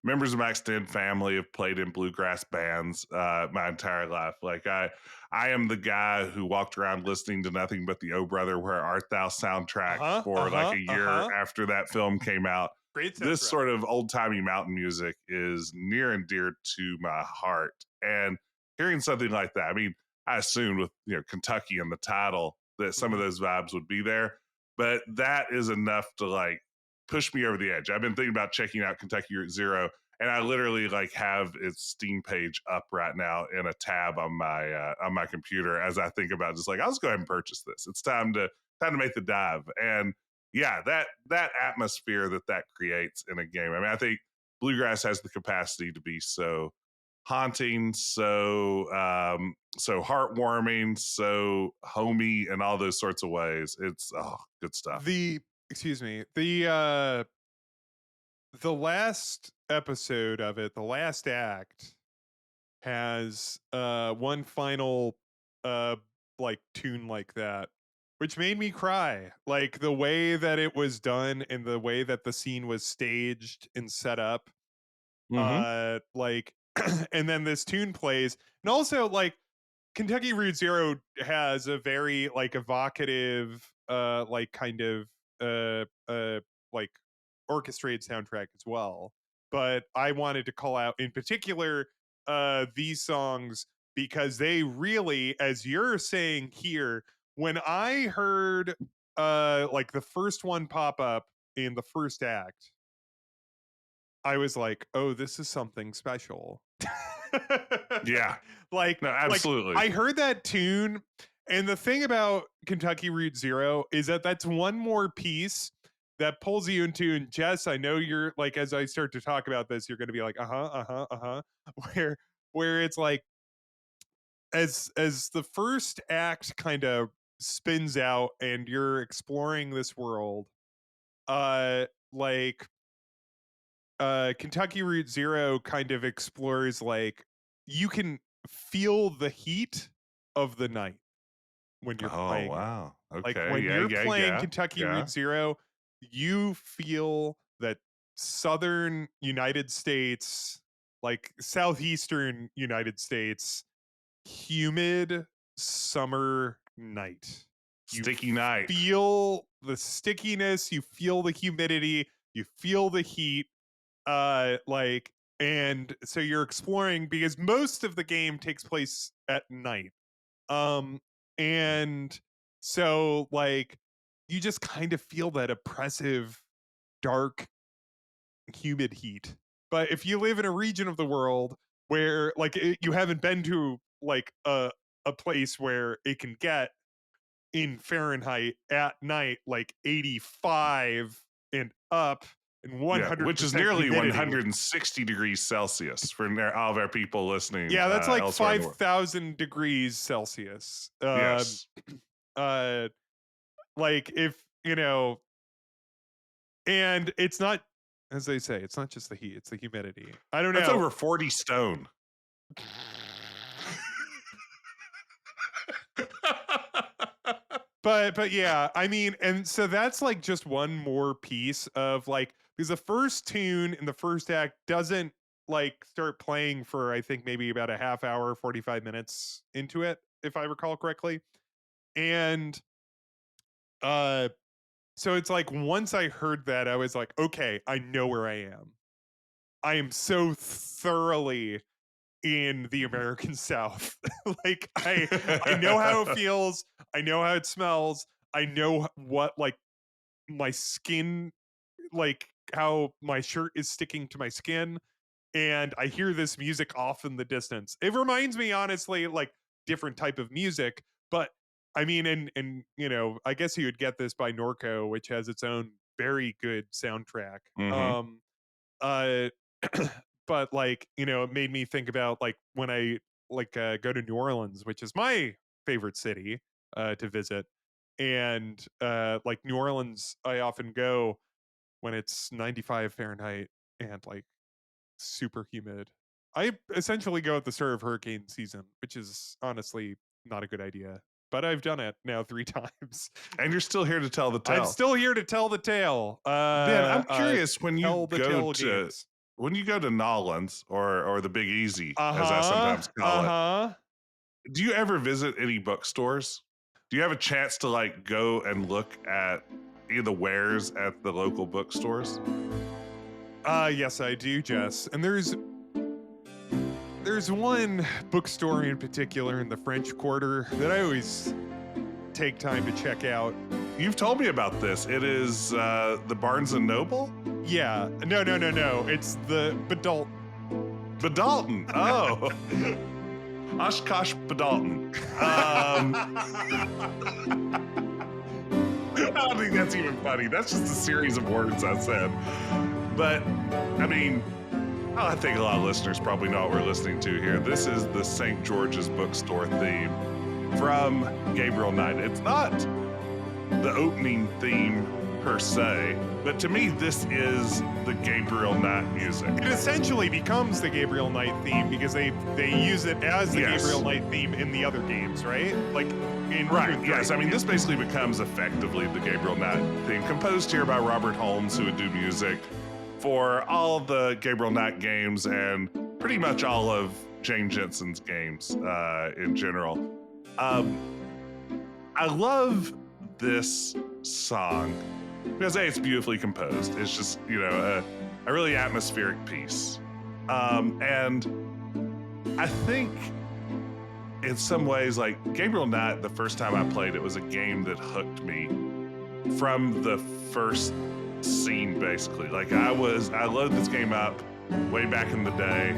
Members of my extended family have played in bluegrass bands my entire life. Like I am the guy who walked around listening to nothing but the "Oh Brother, Where Art Thou" soundtrack for like a year after that film came out. Great soundtrack. This sort of old timey mountain music is near and dear to my heart. And hearing something like that, I mean, I assumed with Kentucky in the title that some of those vibes would be there, but that is enough to like push me over the edge. I've been thinking about checking out Kentucky Route Zero, and I literally like have its Steam page up right now in a tab on my computer as I think about just like I'll just go ahead and purchase this. It's time to make the dive. And yeah, that atmosphere that creates in a game. I mean, I think bluegrass has the capacity to be so haunting, so heartwarming, so homey, and all those sorts of ways. It's good stuff. The last episode of it, the last act, has one final like tune like that, which made me cry. Like the way that it was done and the way that the scene was staged and set up. Mm-hmm. Like and then this tune plays, and also like Kentucky Route Zero has a very like evocative, like kind of like orchestrated soundtrack as well. But I wanted to call out in particular these songs because they really, as you're saying here, when I heard like the first one pop up in the first act, I was like, oh, this is something special. Yeah. like No, absolutely. I heard that tune, and the thing about Kentucky Route Zero is that that's one more piece that pulls you into. And Jess, I know you're like, as I start to talk about this, you're going to be like, where it's like, as the first act kind of spins out and you're exploring this world, like Kentucky Route Zero kind of explores like you can feel the heat of the night when you're Oh, playing it. wow. Like Okay. when Yeah, you're yeah, playing yeah. Kentucky Yeah. Route Zero, you feel that southern United States, like southeastern United States, humid summer night. You Sticky night. feel the stickiness, you feel the humidity, you feel the heat, like, and so you're exploring because most of the game takes place at night. And so like you just kind of feel that oppressive, dark, humid heat. But if you live in a region of the world where like you haven't been to like a place where it can get in Fahrenheit at night like 85 and up and Yeah, which is 100% nearly humidity. 160 degrees Celsius for all of our people listening. Yeah, that's like elsewhere in the world. 5,000 degrees Celsius. Yes. Like if, you know, and it's not, as they say, it's not just the heat, it's the humidity. I don't know. That's over 40 stone. But yeah, I mean, and so that's like just one more piece of like, because the first tune in the first act doesn't like start playing for I think maybe about a half hour, 45 minutes into it, if I recall correctly. And so it's like once I heard that, I was like, okay, I know where I am. I am so thoroughly in the American South. Like I know how it feels, I know how it smells, I know what like my skin, like how my shirt is sticking to my skin, and I hear this music off in the distance. It reminds me honestly like different type of music, but I mean, and you know, I guess you would get this by Norco, which has its own very good soundtrack. Mhm. Uh but like, you know, it made me think about like when I like go to New Orleans, which is my favorite city to visit. And like New Orleans, I often go when it's 95 Fahrenheit and like super humid. I essentially go at the start of hurricane season, which is honestly not a good idea. But I've done it now 3 times. And you're still here to tell the tale. I'm still here to tell the tale. Ben, I'm curious when tell you the go tale to games. when you go to Nolans or the Big Easy, as I sometimes call it. Do you ever visit any bookstores? Do you have a chance to like go and look at any of the wares at the local bookstores? Yes, I do, Jess. And there's one bookstore in particular in the French Quarter that I always take time to check out. You've told me about this. It is the Barnes and Noble? Yeah. No. It's the Badalton. Badalton. Oh. Oshkosh Badalton. I don't think that's even funny. That's just a series of words I said. But, I mean, I think a lot of listeners probably know what we're listening to here. This is the St. George's Bookstore theme from Gabriel Knight. It's not the opening theme per se, but to me, this is the Gabriel Knight music. It essentially becomes the Gabriel Knight theme because they use it as the Yes. Gabriel Knight theme in the other games, right? Like in Right, yes. I mean, this basically becomes effectively the Gabriel Knight theme, composed here by Robert Holmes, who would do music for all the Gabriel Knight games and pretty much all of Jane Jensen's games in general. I love this song because A, it's beautifully composed. It's just, a really atmospheric piece. And I think in some ways, like Gabriel Knight, the first time I played it was a game that hooked me from the first scene, basically. Like I loaded this game up way back in the day.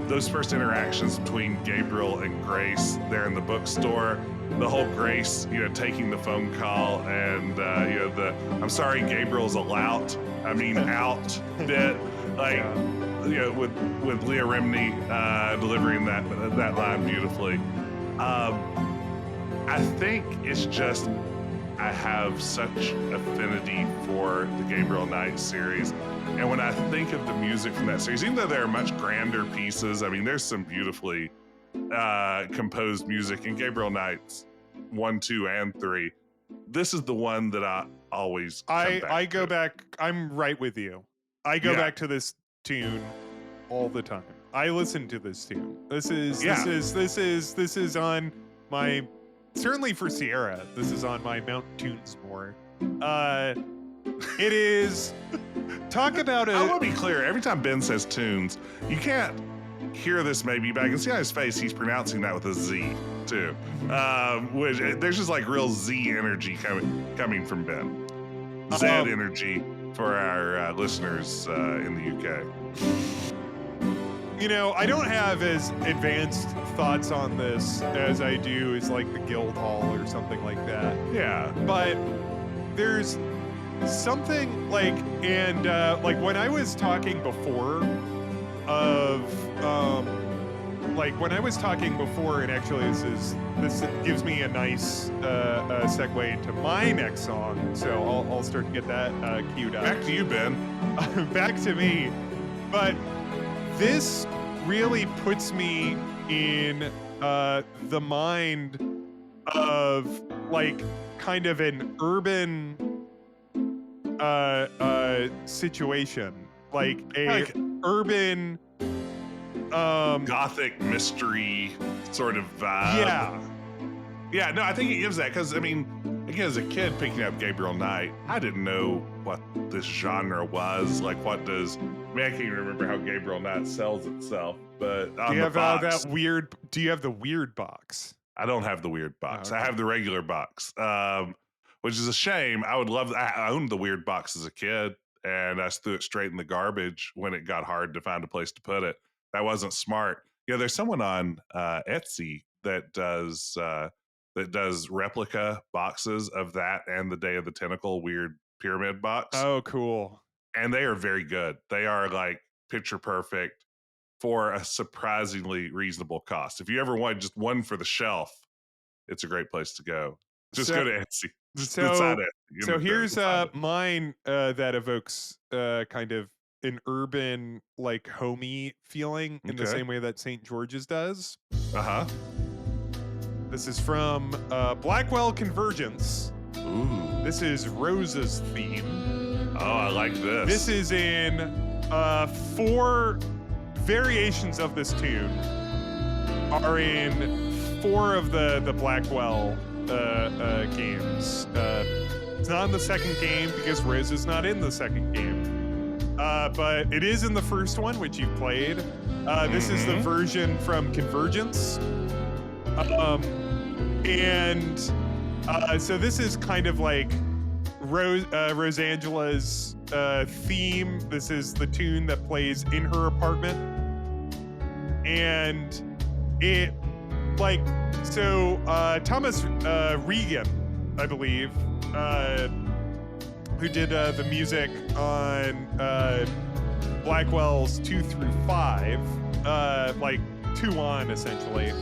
Those first interactions between Gabriel and Grace there in the bookstore, the whole Grace, taking the phone call and, I'm sorry, Gabriel's a lout. I mean, out bit. Like, with Leah Remini delivering that line beautifully. I think it's just I have such affinity for the Gabriel Knight series. And when I think of the music from that series, even though there are much grander pieces, I mean, there's some beautifully composed music in Gabriel Knight's 1, 2, and 3. This is the one that I always go back. I'm right with you. I go back to this tune all the time. I listen to this tune. This is on my, certainly for Sierra, this is on my Mount Tunes more. It is, talk about it. I want to be clear, every time Ben says tunes, you can't hear this maybe, but I can see on his face he's pronouncing that with a Z too. Which there's just like real Z energy coming from Ben. Z energy for our listeners in the UK. I don't have as advanced thoughts on this as I do as like the Guildhall or something like that. Yeah. But there's something like, and like when I was talking before and actually this gives me a nice segue to my next song. So I'll start to get that queued up. Back to you, Ben. Back to me. But this really puts me in the mind of like kind of an urban situation, like urban gothic mystery sort of vibe. Yeah, no, I think it gives that because, I mean, again, as a kid picking up Gabriel Knight, I didn't know what this genre was. Like, what does... I mean, I can't even remember how Gabriel Knight sells itself, but on the box... Do you have the weird box? I don't have the weird box. Oh, okay. I have the regular box, which is a shame. I would love... I owned the weird box as a kid, and I threw it straight in the garbage when it got hard to find a place to put it. That wasn't smart. There's someone on Etsy that does replica boxes of that and the Day of the Tentacle weird pyramid box. Oh, cool. And they are very good. They are like picture perfect for a surprisingly reasonable cost. If you ever want just one for the shelf, it's a great place to go. Just go to Etsy. So here's mine that evokes kind of an urban, like, homey feeling in the same way that St. George's does. Uh-huh. This is from Blackwell Convergence. Ooh. This is Rose's theme. Oh, I like this. This is in 4 variations of this tune are in 4 of the Blackwell games. It's not in the second game because Rose is not in the second game. But it is in the first one, which you've played. This is the version from Convergence. So this is kind of like Rosangela's theme. This is the tune that plays in her apartment. And it, like, so Thomas Regan, I believe, who did the music on Blackwell's 2 through 5, like 2 on essentially,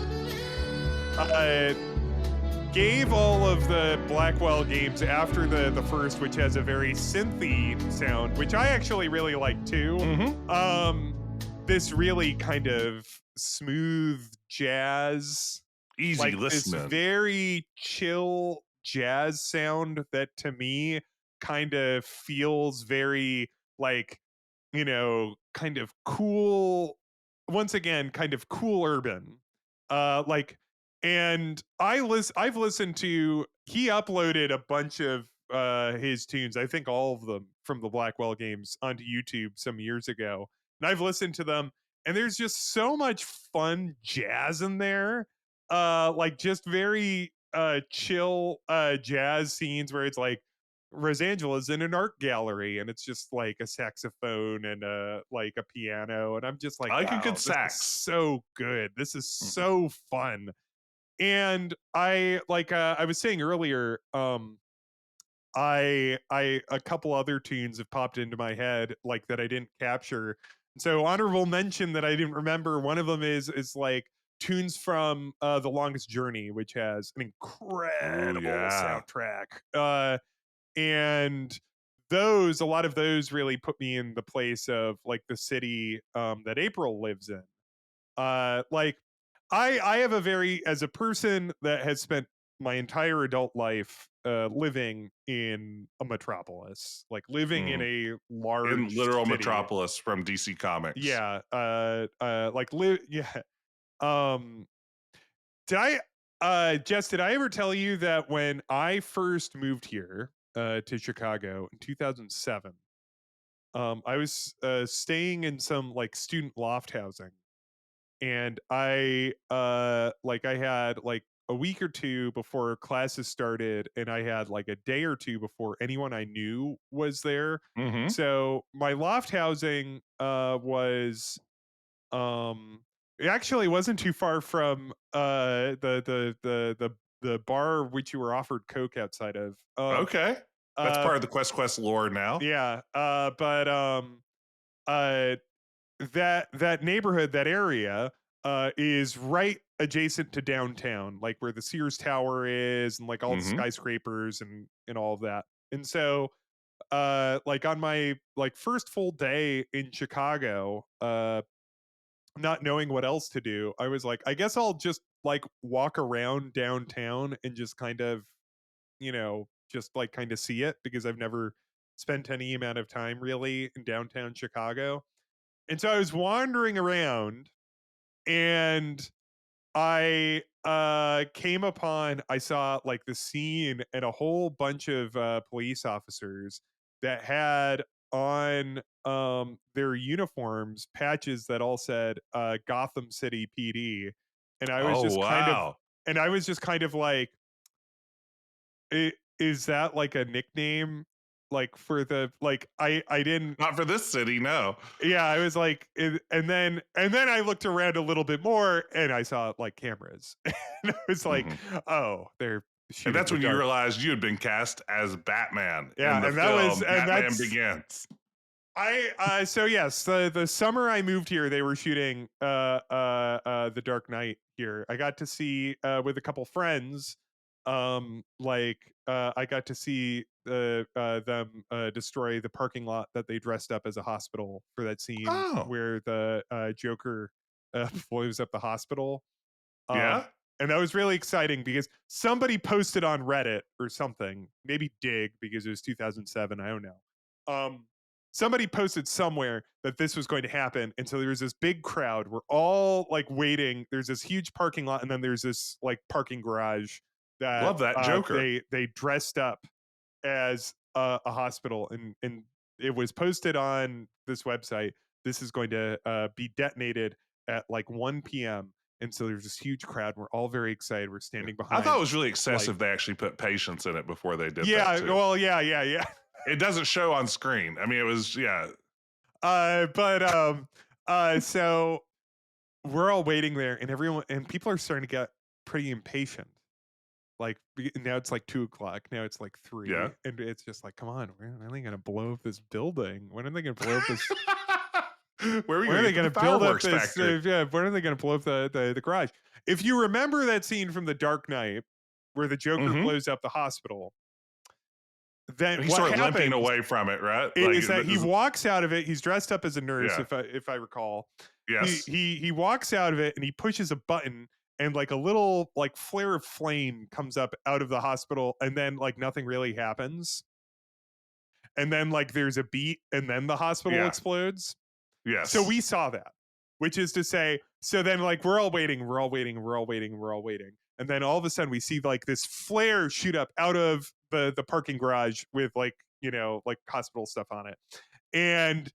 gave all of the Blackwell games after the first, which has a very synthy sound, which I actually really like too. This really kind of smooth jazz, easy like listening, this very chill jazz sound that to me kind of feels very like, kind of cool once again, kind of cool urban. Like, and I've listened to, he uploaded a bunch of his tunes, I think all of them from the Blackwell games onto YouTube some years ago. And I've listened to them, and there's just so much fun jazz in there. Like just very chill jazz scenes where it's like Rosangela's in an art gallery and it's just like a saxophone and like a piano, and I'm just like, I like a good wow, this is sax. so good. This is Mhm. so fun. And I was saying earlier, I a couple other tunes have popped into my head like that I didn't capture. So honorable mention that I didn't remember. One of them is like tunes from The Longest Journey, which has an Ooh, incredible yeah. soundtrack. And a lot of those really put me in the place of like the city that April lives in. Like I have a very, as a person that has spent my entire adult life living in a metropolis, like living in Mm. a In large literal city. Metropolis from DC Comics. Yeah, like live. Yeah. Um, did I, Jess? Did I ever tell you that when I first moved here to Chicago in 2007, I was staying in some like student loft housing, and I had like a week or two before classes started, and I had like a day or two before anyone I knew was there. Mm-hmm. So my loft housing was it actually wasn't too far from the bar which you were offered coke outside of. Okay. That's Uh part of the Quest lore now. yeah, but uh that neighborhood, that area, is right adjacent to downtown, like where the Sears Tower is, and like all the Mm-hmm. skyscrapers and all of that. And so, like on my like first full day in Chicago, not knowing what else to do, I was like, I guess I'll just like walk around downtown and just kind of, just like kind of see it, because I've never spent any amount of time really in downtown Chicago. And so I was wandering around, and I saw like the scene and a whole bunch of police officers that had on their uniforms patches that all said Gotham City PD. And I was Oh, just kind of wow. and I was just kind of like, is that like a nickname, like for the, like I didn't. Not for this city, no. Yeah, I was like, and then I looked around a little bit more, and I saw like cameras, and I was like, Mm-hmm. oh, they're And shooting that's the when you dark. realized you had been cast as Batman in Yeah, the and that was, film and Batman that's Begins. so yes, the summer I moved here, they were shooting The Dark Knight here. I got to see with a couple friends, I got to see them destroy the parking lot that they dressed up as a hospital for that scene Oh, where the Joker blows up the hospital. Um, yeah? and that was really exciting because somebody posted on Reddit or something, maybe Dig, because it was 2007. I don't know. Somebody posted somewhere that this was going to happen. And so there was this big crowd. We're all like waiting. There's this huge parking lot, and then there's this like parking garage that Love that Joker. they dressed up as a hospital, and it was posted on this website. This is going to be detonated at like 1 p.m. And so there's this huge crowd. We're all very excited. We're standing I thought behind, it was really like, excessive they actually put patience in it before they did that, yeah, too. well, yeah. It doesn't show on screen. I mean, it was, yeah. So we're all waiting there, and people are starting to get pretty impatient. Like now it's like 2 o'clock. Now it's like Yeah. 3, and it's just like, come on, when are they going to blow up this building? When are they going to blow up this? Where are we When are going to they get to going the to build up fireworks this? factory? Yeah, when are they going to blow up the garage? If you remember that scene from The Dark Knight where the Joker Mm-hmm. blows up the hospital, then He's what sort of limping happens away from it, right? Like, is that he walks out of it. He's dressed up as a nurse, yeah. if I recall. He Yes. he he walks out of it, and he pushes a button, and like a little like flare of flame comes up out of the hospital, and then like nothing really happens. And then like there's a beat, and then the hospital Yeah. explodes. So Yes. we saw that. which is to say, so then like we're all waiting, and then all of a sudden we see like this flare shoot up out of the parking garage with like, you know, like hospital stuff on it, and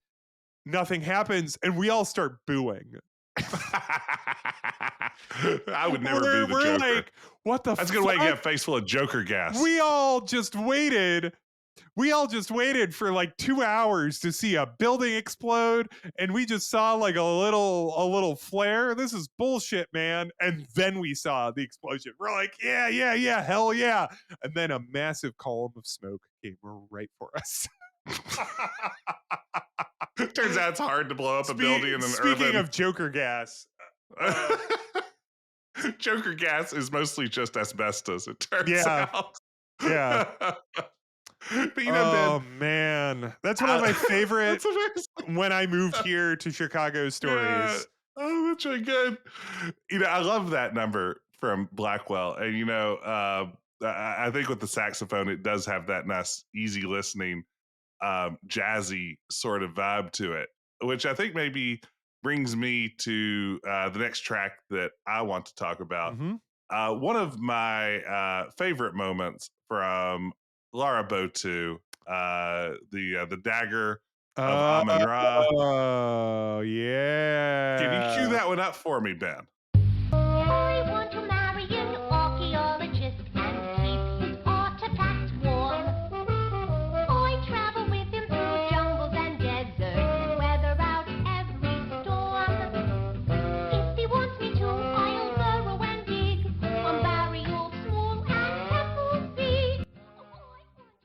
nothing happens, and we all start booing. I would never boo the We're Joker. like, what the That's a fuck? good way to get a face full of Joker gas. We all just waited for like 2 hours to see a building explode, and we just saw like a little flare. This is bullshit, man. And then we saw the explosion. We're like, yeah, hell yeah. And then a massive column of smoke came right for us. Turns out it's hard to blow up a building in an Speaking of Joker gas, Joker gas is mostly just asbestos, it turns out. Yeah. But you know, Ben, man, that's one of my favorite when I moved here to Chicago stories. Yeah. Oh, that's really good. You know, I love that number from Blackwell, and you know, I think with the saxophone, it does have that nice, easy listening, jazzy sort of vibe to it, which I think maybe brings me to the next track that I want to talk about. Mm-hmm. One of my favorite moments from Lara Botu, the dagger of Amun-Ra. Oh, yeah. Can you cue that one up for me, Ben? I want to marry an archaeologist and keep his artifacts warm. I travel with him through jungles and deserts and weather out every storm. If he wants me to, I'll burrow and dig on burials small and temples big.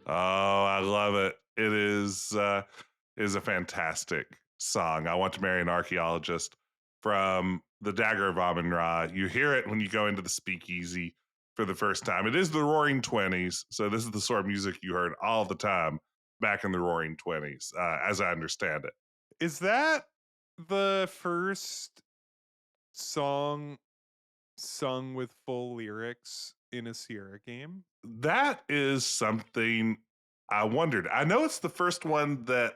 Oh, I love it. It is a fantastic song. I Want to Marry an Archaeologist from the Dagger of Amun-Ra. You hear it when you go into the speakeasy for the first time. It is the Roaring 20s, so this is the sort of music you heard all the time back in the Roaring 20s, as I understand it. Is that the first song sung with full lyrics in a Sierra game? That is something I wondered. I know it's the first one that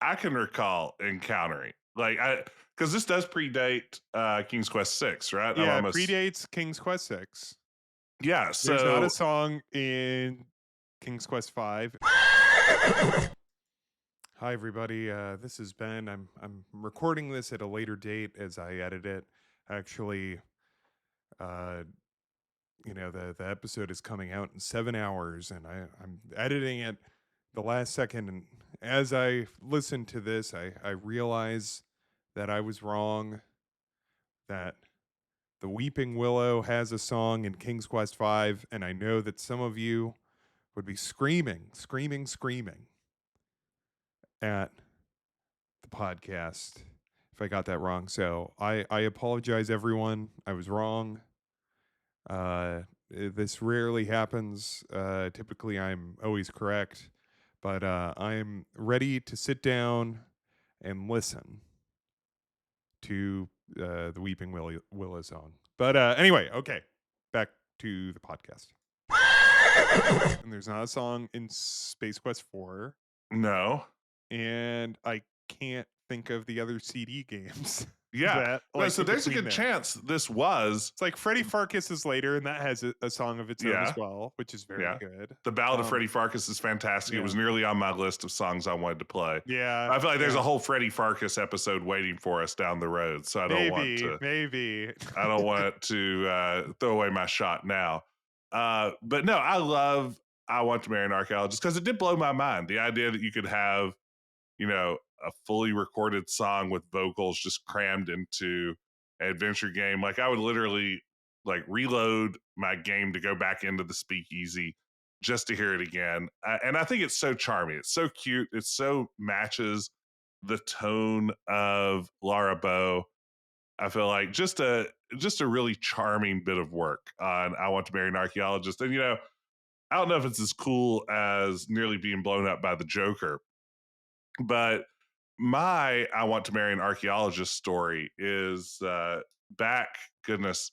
I can recall encountering. Like, because this does predate King's Quest 6, right? Yeah, it predates King's Quest 6. Yeah, so there's not a song in King's Quest 5. Hi everybody, this is Ben. I'm recording this at a later date as I edit it. Actually, you know, the episode is coming out in 7 hours, and I'm editing it the last second, and as I listen to this, I realize that I was wrong, that the Weeping Willow has a song in King's Quest 5, and I know that some of you would be screaming at the podcast if I got that wrong. So I apologize, everyone. I was wrong. This rarely happens. Typically, I'm always correct. But I'm ready to sit down and listen to the Weeping Willow song. But anyway, okay, back to the podcast. And there's not a song in Space Quest 4. No. And I can't think of the other CD games. Yeah. So there's a good there. chance this was. It's like Freddie Farkas is later, and that has a song of its own as well, which is very good. The Ballad of Freddie Farkas is fantastic. It was nearly on my list of songs I wanted to play. Yeah. I feel like there's a whole Freddie Farkas episode waiting for us down the road. So I don't want to. Maybe. I don't want to throw away my shot now. But no, I love I Want to Marry an Archaeologist because it did blow my mind. The idea that you could have, you know, a fully recorded song with vocals just crammed into an adventure game. Like I would literally like reload my game to go back into the speakeasy just to hear it again. And I think it's so charming. It's so cute. It so matches the tone of Lara Bow. I feel like just a really charming bit of work on I Want to Marry an Archaeologist. And, you know, I don't know if it's as cool as nearly being blown up by the Joker, but my I Want to Marry an Archaeologist story is back, goodness,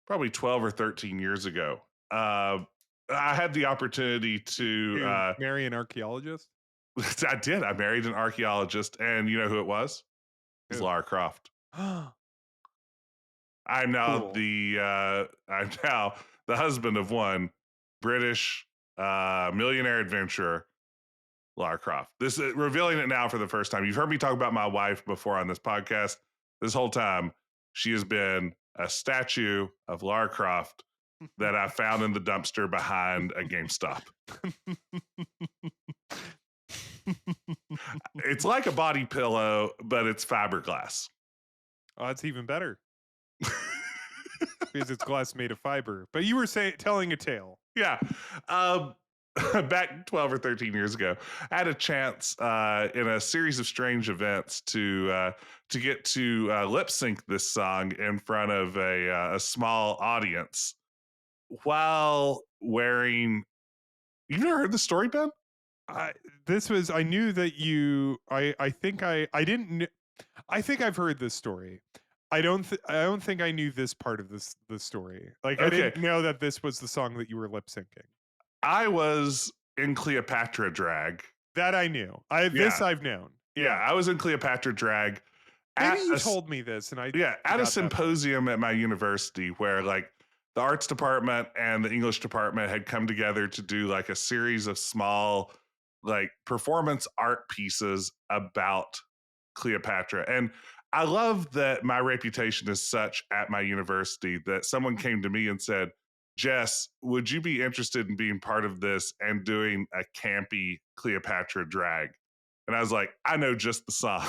probably 12 or 13 years ago. I had the opportunity to marry an archaeologist. I did. I married an archaeologist, and you know who it was? It was Lara Croft. I'm now Cool. I'm now the husband of one British millionaire adventurer, Lara Croft. This is revealing it now for the first time. You've heard me talk about my wife before on this podcast. This whole time, she has been a statue of Lara Croft that I found in the dumpster behind a GameStop. It's like a body pillow, but it's fiberglass. Oh, that's even better because it's glass made of fiber. But you were telling a tale. Yeah. Back 12 or 13 years ago, I had a chance in a series of strange events to get to lip sync this song in front of a small audience while wearing. You've never heard the story, Ben? I knew that you. I think I didn't. I think I've heard this story. I don't think I knew this part of the story. Like I Okay. didn't know that this was the song that you were lip syncing. I was in Cleopatra drag. That I knew. This I've known. Yeah, I was in Cleopatra drag. Maybe you told me this, and I at forgot a that symposium at my university where like the arts department and the English department had come together to do like a series of small like performance art pieces about Cleopatra. And I love that my reputation is such at my university that someone came to me and said, Jess, would you be interested in being part of this and doing a campy Cleopatra drag? And I was like, I know just the song.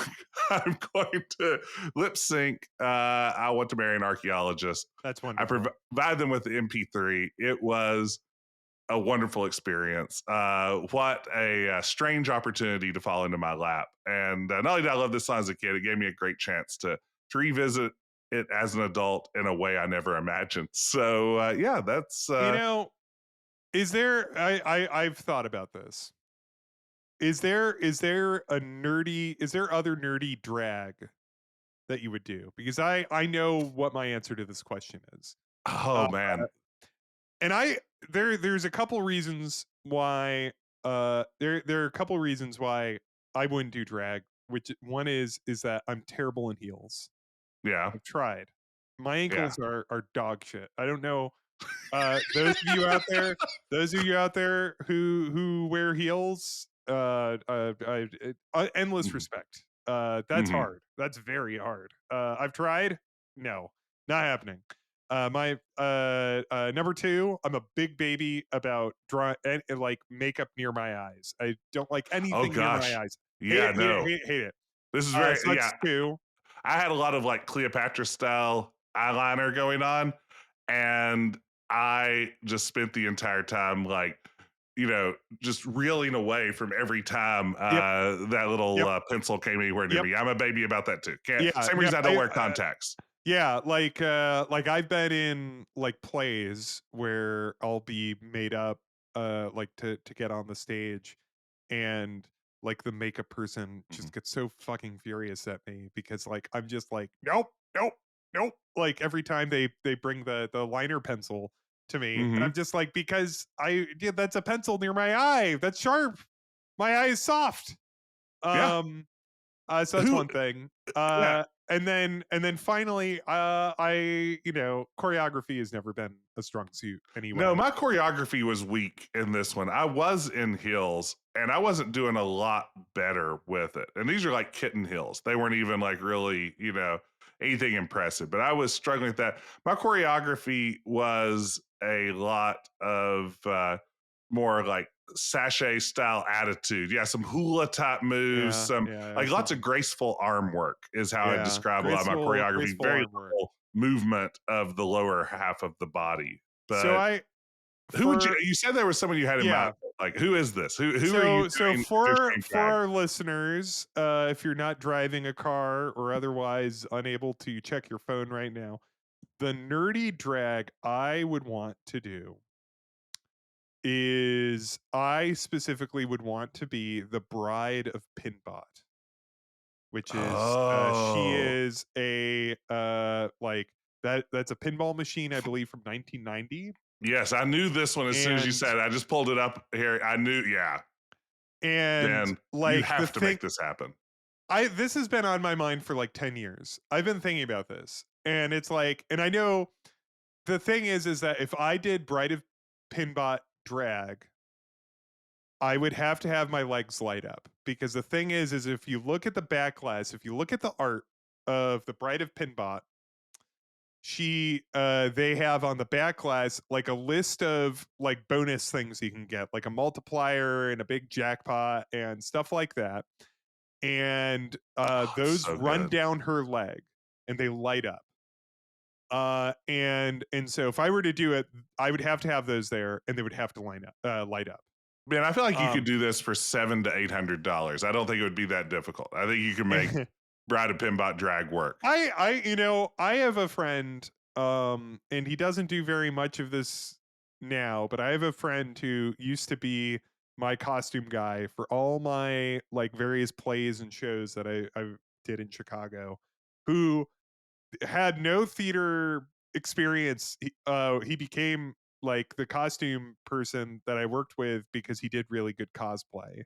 I'm going to lip sync. I Want to Marry an Archaeologist. That's I wonderful. provide them with the MP3. It was a wonderful experience. What a strange opportunity to fall into my lap. And not only did I love this song as a kid, it gave me a great chance to revisit it as an adult in a way I never imagined. So yeah, that's is there I've thought about this. Is there other nerdy drag that you would do? Because I know what my answer to this question is. man. And there's a couple reasons why there are a couple reasons why I wouldn't do drag, which one is that I'm terrible in heels. Yeah. I've tried. My ankles are dog shit. I don't know. Those of you out there who wear heels, endless respect. That's hard. That's very hard. I've tried. No, not happening. My number two, I'm a big baby about like makeup near my eyes. I don't like anything near my eyes. Yeah, hate it. This is very So that's two. I had a lot of like Cleopatra style eyeliner going on, and I just spent the entire time like, just reeling away from every time that little pencil came anywhere near me. I'm a baby about that too. Same reason I don't wear contacts. Yeah, like I've been in like plays where I'll be made up like to get on the stage, and like the makeup person just gets so fucking furious at me because like I'm just like nope. Like every time they bring the liner pencil to me, and I'm just like, because that's a pencil near my eye. That's sharp. My eye is soft. So that's one thing. And then finally, choreography has never been a strong suit anyway. No, my choreography was weak in this one. I was in heels and I wasn't doing a lot better with it. And these are like kitten heels. They weren't even like really, anything impressive, but I was struggling with that. My choreography was a lot of more like sachet style attitude. Yeah, some hula type moves, lots of graceful arm work is how I describe a lot of my choreography. Very little movement of the lower half of the body. But so you said there was someone you had in mind. Like, who is this? Who are you? So for our listeners, if you're not driving a car or otherwise unable to check your phone right now, the nerdy drag I would want to do is I specifically would want to be the bride of Pinbot, which is she is a like that's a pinball machine, I believe, from 1990. Yes, I knew this one as soon as you said it. I just pulled it up here. I knew, And Ben, like you have to make this happen. This has been on my mind for like 10 years. I've been thinking about this. And it's like, and I know the thing is that if I did Bride of Pinbot drag, I would have to have my legs light up, because the thing is if you look at the back glass, if you look at the art of the Bride of Pinbot, they have on the back glass like a list of like bonus things you can get, like a multiplier and a big jackpot and stuff like that. And those So run good. down her leg and they light up. And so if I were to do it, I would have to have those there, and they would have to light up. Man, I feel like you could Um, do this for $700 to $800. I don't think it would be that difficult. I think you can make Bride of Pinbot drag work. I have a friend, and he doesn't do very much of this now, but I have a friend who used to be my costume guy for all my like various plays and shows that I did in Chicago, who had no theater experience. He became like the costume person that I worked with because he did really good cosplay.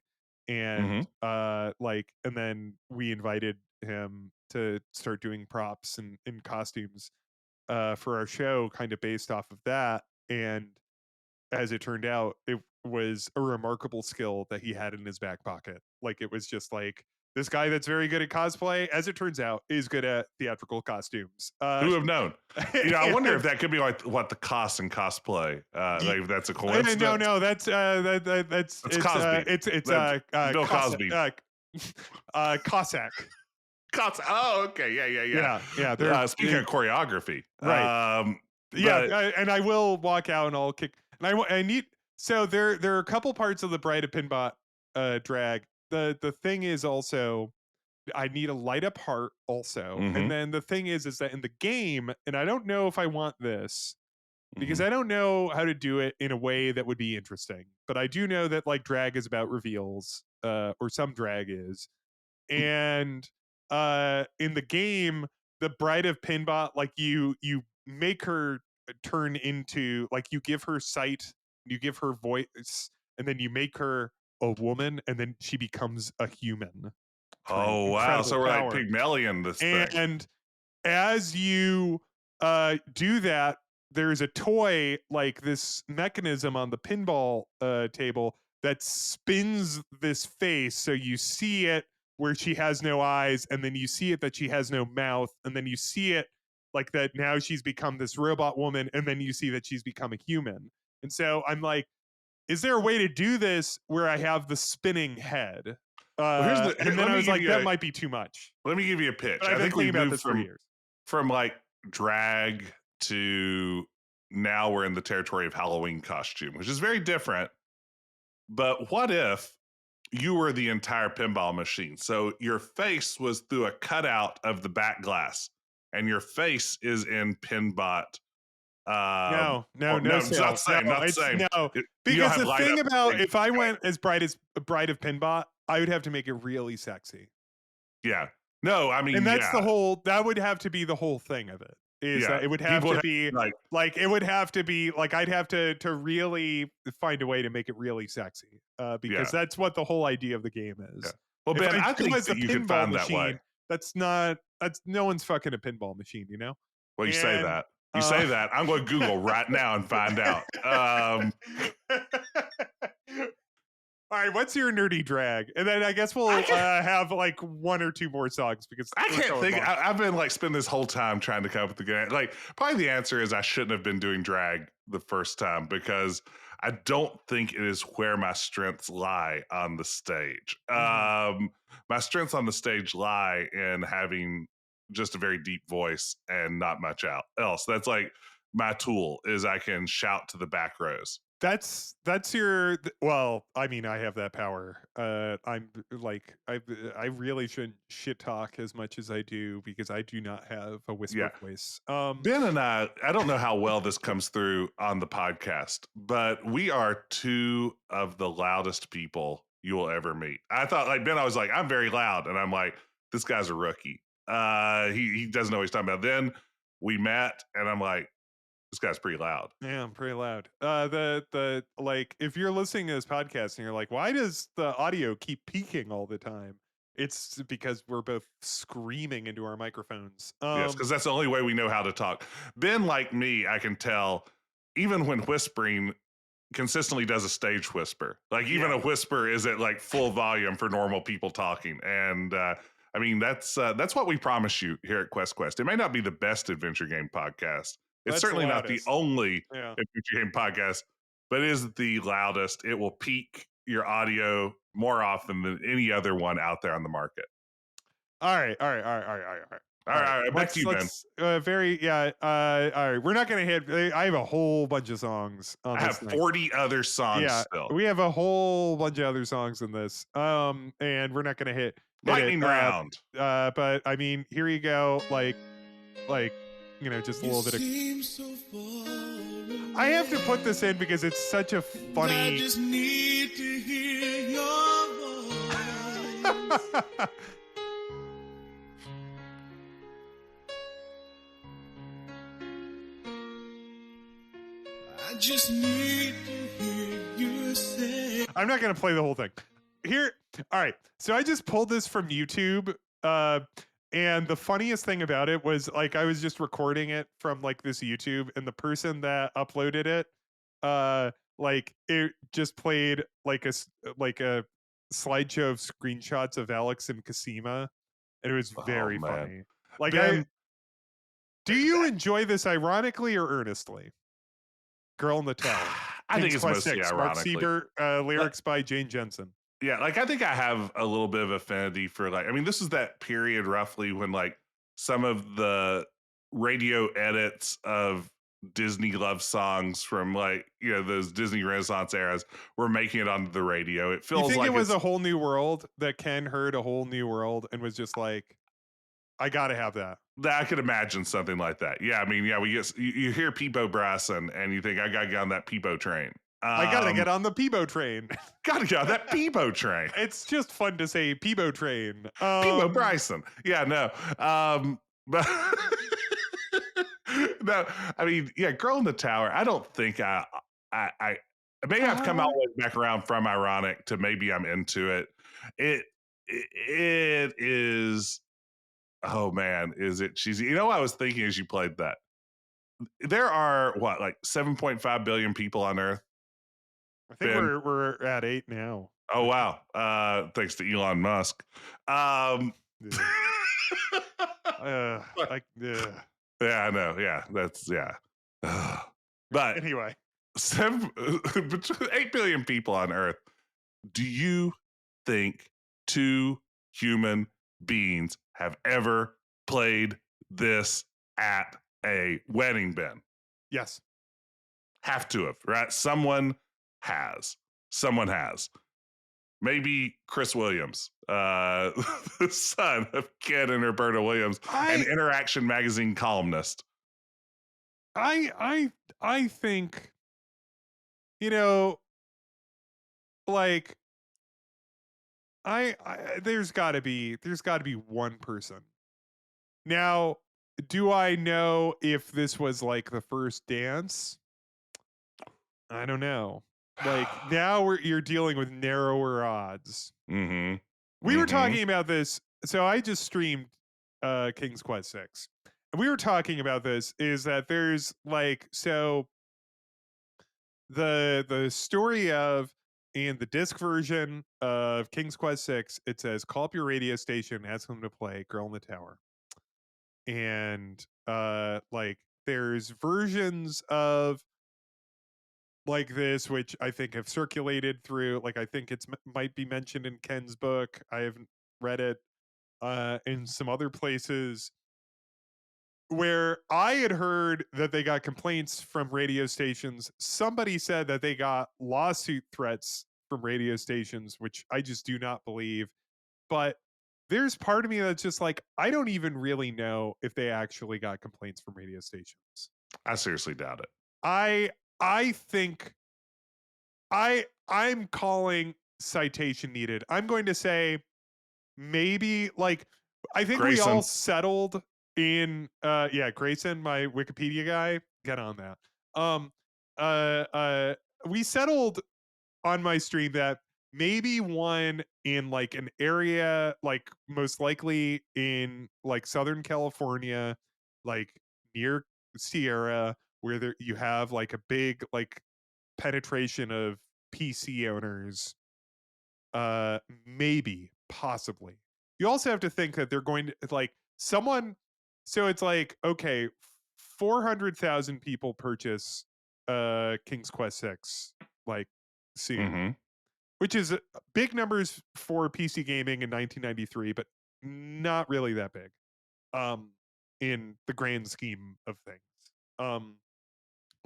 And and then we invited him to start doing props and costumes for our show, kind of based off of that. And as it turned out, it was a remarkable skill that he had in his back pocket. Like, it was just like, this guy that's very good at cosplay, as it turns out, is good at theatrical costumes. Who have known? I wonder if and that could be like what the cost in cosplay. Like if that's a No, coincidence. no, that's It's Cosby. it's Bill Cosby. Cossack. Oh, okay. Yeah. Yeah. They're Speaking of choreography, right. but And I will walk out and I'll kick. And I need. So there are a couple parts of the Bride of Pinbot drag. The thing is also, I need a light up heart also. And then the thing is that in the game, and I don't know if I want this, because I don't know how to do it in a way that would be interesting. But I do know that like drag is about reveals, or some drag is. And in the game, the Bride of Pinbot, like you make her turn into, like, you give her sight, you give her voice, and then you make her a woman, and then she becomes a human. oh wow, so we're like Pygmalion this thing. And as you do that, there's a toy, like this mechanism on the pinball table that spins this face, so you see it where she has no eyes, and then you see it that she has no mouth, and then you see it like that now she's become this robot woman, and then you see that she's become a human. And so I'm like, is there a way to do this where I have the spinning head? And then I was like, that might be too much. Let me give you a pitch. But I've been thinking about this for years. From like drag to now we're in the territory of Halloween costume, which is very different. But what if you were the entire pinball machine? So your face was through a cutout of the back glass, and your face is in Pinbot. No, it's not the same. No, because the thing about, if I went as Bride of Pinbot, I would have to make it really sexy. Yeah. No, I mean, and that's that would have to be the whole thing of it. That it would have to be like it would have to be like, I'd have to really find a way to make it really sexy, because that's what the whole idea of the game is. Yeah. Well, Ben, I think that you can find that way. That's no one's fucking a pinball machine, you know? Well, you say that. You say that. I'm going to Google right now and find out. All right, what's your nerdy drag? And then I guess we'll have like one or two more songs, because I can't think. I've been like spending this whole time trying to come up with the good. Like, probably the answer is I shouldn't have been doing drag the first time, because I don't think it is where my strengths lie on the stage. My strengths on the stage lie in having just a very deep voice and not much else. That's like my tool, is I can shout to the back rows. That's your, well, I mean, I have that power. I'm like, I really shouldn't shit talk as much as I do, because I do not have a whisper voice. Ben and I don't know how well this comes through on the podcast, but we are two of the loudest people you will ever meet. I thought, like, Ben, I was like, I'm very loud, and I'm like, this guy's a rookie. He doesn't know what he's talking about. Then we met, and I'm like, this guy's pretty loud. Yeah, I'm pretty loud. The like, if you're listening to this podcast and you're like, why does the audio keep peaking all the time? It's because we're both screaming into our microphones. Yes, because that's the only way we know how to talk. Ben, like me, I can tell, even when whispering, consistently does a stage whisper. Like even Yeah. a whisper is at like full volume for normal people talking. And I mean, that's what we promise you here at Quest. It may not be the best adventure game podcast. It's That's certainly not the loudest. only Yeah. adventure game podcast, but it is the loudest. It will peak your audio more often than any other one out there on the market. All right. All right, back to you, Ben. Let's all right. We're not gonna hit. I have a whole bunch of songs on I this have thing. 40 other songs Yeah, still. we have a whole bunch of other songs in this. And we're not gonna hit Lightning it. round. But I mean, here you go. Like, just a little bit of. I have to put this in because it's such a funny. I just need to hear your voice. I just need to hear you say. I'm not gonna play the whole thing. Here, all right. So I just pulled this from YouTube. And the funniest thing about it was like I was just recording it from like this YouTube, and the person that uploaded it, like it just played like like a slideshow of screenshots of Alex and Kasima, and it was very man. funny. Like, Ben, do you enjoy this ironically or earnestly? Girl in the Tower. I think King's it's Quest mostly 6, Mark ironically. Siebert, lyrics by Jane Jensen. Yeah, like I think I have a little bit of affinity for like, I mean, this is that period roughly when like some of the radio edits of Disney love songs from like, those Disney Renaissance eras were making it onto the radio. It feels You think like it was A Whole New World that Ken heard A Whole New World and was just like, I gotta have that. I could imagine something like that. Yeah, I mean, yeah, you hear Peebo Brasson and you think I gotta get on that Peebo train. I gotta get on the Peebo train. Gotta get on that Peebo train. It's just fun to say Peebo train. Peebo Bryson. Yeah, no. But no, I mean, yeah, Girl in the Tower. I don't think I maybe I've come all the way back around from ironic to maybe I'm into it. It is. Oh man, is it cheesy? You know, I was thinking as you played that. There are like 7.5 billion people on Earth. I think we're at 8 now. Oh wow! Thanks to Elon Musk. Yeah, Yeah, I know. Yeah, that's But anyway, 8 billion people on Earth. Do you think 2 human beings have ever played this at a wedding, Ben? yes. Have to have, right? Someone has. Maybe Chris Williams, the son of Ken and Roberta Williams, an Interaction magazine columnist. I think, like, there's got to be one person. Now, do I know if this was like the first dance? I don't know. Like now you're dealing with narrower odds. Mm-hmm. We were talking about this. So I just streamed King's Quest 6. And we were talking about this is that there's like, so the story of in the disc version of King's Quest 6, it says call up your radio station, ask them to play Girl in the Tower. And like there's versions of like this which I think have circulated through, like I think it's might be mentioned in Ken's book. I haven't read it in some other places where I had heard that they got complaints from radio stations. Somebody said that they got lawsuit threats from radio stations, which I just do not believe. But there's part of me that's just like, I don't even really know if they actually got complaints from radio stations. I seriously doubt it. I think I'm calling citation needed. I'm going to say maybe like I think Grayson. we all settled in Grayson, my Wikipedia guy, get on that. We settled on my stream that maybe one in like an area, like most likely in like Southern California, like near Sierra, where there you have like a big like penetration of PC owners. Maybe, possibly. You also have to think that they're going to like someone. So it's like, okay, 400,000 people purchase King's Quest 6 like soon, Mm-hmm. which is big numbers for PC gaming in 1993, but not really that big in the grand scheme of things.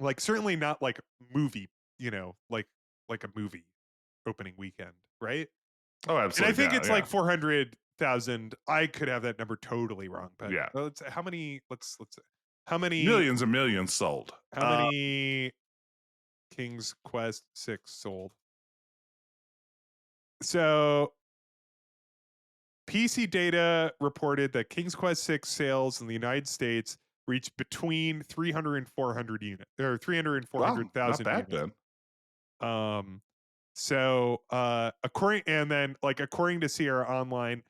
Like certainly not like movie, like a movie opening weekend, right? Oh, And I absolutely. think Yeah, it's yeah. like 400,000. I could have that number totally wrong, but Yeah. let's how many? Let's how many? Millions and millions sold. How many King's Quest 6 sold? So PC Data reported that King's Quest 6 sales in the United States reached between 300 and 400 units, or 300 and Wow, 400,000 not bad, units. Ben. So according to Sierra Online,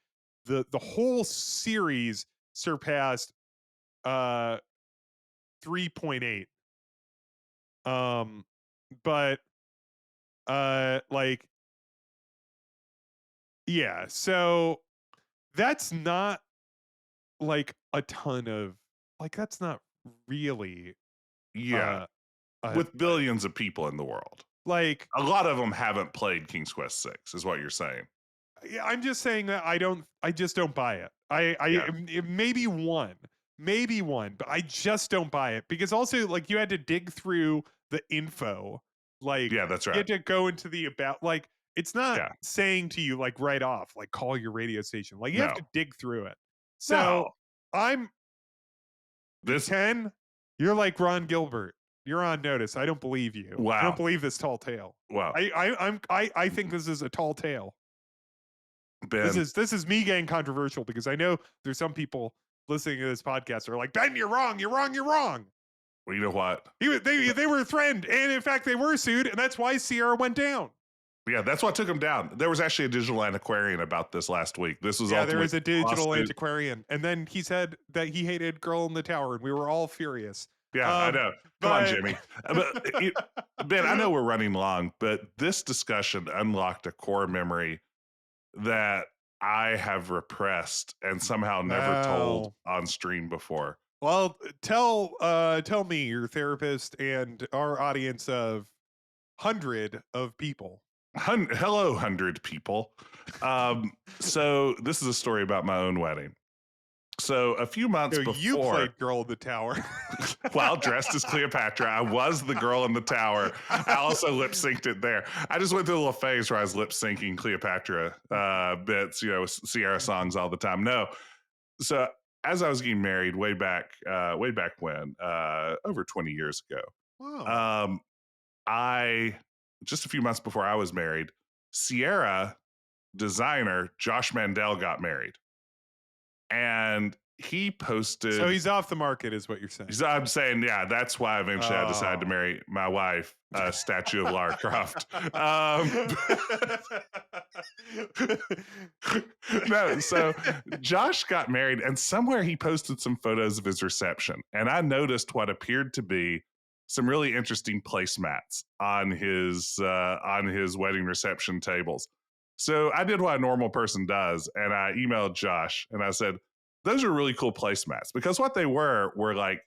the whole series surpassed 3.8. But like yeah, so that's not like a ton of like that's not really Yeah, uh a, with billions of people in the world. like A lot of them haven't played King's Quest 6, is what you're saying. yeah, I'm just saying that I just don't buy it. Yeah. Maybe one, but I just don't buy it because also like you had to dig through the info. Like Yeah, that's you right. had to go into the about like it's not Yeah. saying to you like right off, like call your radio station. Like you have No. to dig through it. So No. I'm This 10, you're like Ron Gilbert. You're on notice. I don't believe you. I Wow. don't believe this tall tale. Wow. I think this is a tall tale. Ben, This is me getting controversial because I know there's some people listening to this podcast that are like, Ben, you're wrong. well, you know what? They were threatened, and in fact, they were sued, and that's why Sierra went down. Yeah, that's what took him down. There was actually a digital antiquarian about this last week. This was There was a digital lawsuit. antiquarian, and then he said that he hated Girl in the Tower, and we were all furious. Yeah, I know. Come on, Jimmy. Ben, I know we're running long, but this discussion unlocked a core memory that I have repressed and somehow never told on stream before. Well, tell me, your therapist, and our audience of 100 of people. Hello, 100 people. So this is a story about my own wedding. So a few months So before, you played Girl in the Tower. while dressed as Cleopatra, I was the girl in the tower. I also lip synced it there. I just went through a little phase where I was lip syncing Cleopatra bits, Sierra songs all the time. No, so as I was getting married way back when, over 20 years ago, Wow. I just a few months before I was married, Sierra designer Josh Mandel got married. And he posted. So he's off the market, is what you're saying. I'm saying, yeah, that's why eventually I decided to marry my wife, statue of Lara Croft. No, so Josh got married, and somewhere he posted some photos of his reception, and I noticed what appeared to be some really interesting placemats on his wedding reception tables. So I did what a normal person does, and I emailed Josh and I said, those are really cool placemats, because what they were like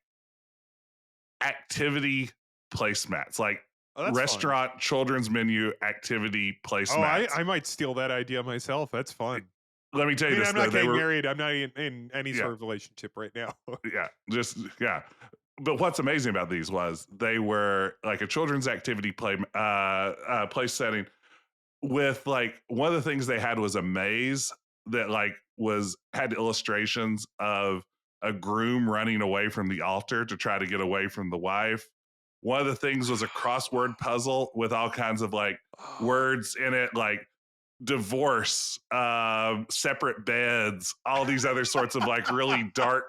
activity placemats, like restaurant fun. Children's menu activity placemats. I might steal that idea myself. That's fun. Let me tell you this. I'm not getting married. I'm not in any sort of relationship right now. Yeah. But what's amazing about these was they were like a children's activity place setting with like one of the things they had was a maze that like had illustrations of a groom running away from the altar to try to get away from the wife. One of the things was a crossword puzzle with all kinds of like words in it, like divorce, separate beds, all these other sorts of like really dark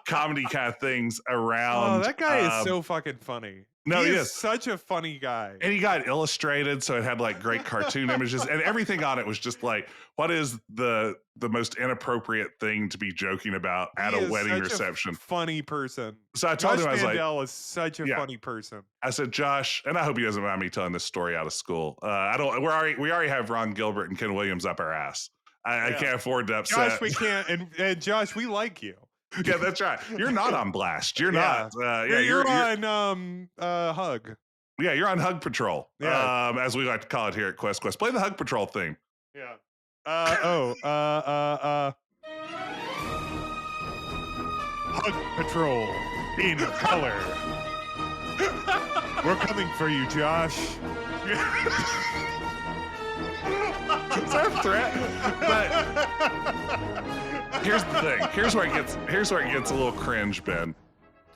comedy kind of things around. Oh, that guy is so fucking funny. No, he he is is. such a funny guy. And he got illustrated, so it had like great cartoon images, and everything on it was just like, what is the most inappropriate thing to be joking about at He a is wedding such reception? a funny person. So I told Josh him, I was like, Mandel is such a yeah. funny person. I said, Josh, and I hope he doesn't mind me telling this story out of school. I don't. We already have Ron Gilbert and Ken Williams up our ass. I Yeah. can't afford to upset. Josh, we can't. And Josh, we like you. Yeah, that's right. You're not on blast. You're Yeah. not. You're on Hug. Yeah, you're on Hug Patrol. Yeah. As we like to call it here at Quest Quest. Play the Hug Patrol theme. Yeah. Hug Patrol in color. We're coming for you, Josh. Is that a threat? But here's the thing. Here's where it gets a little cringe, Ben.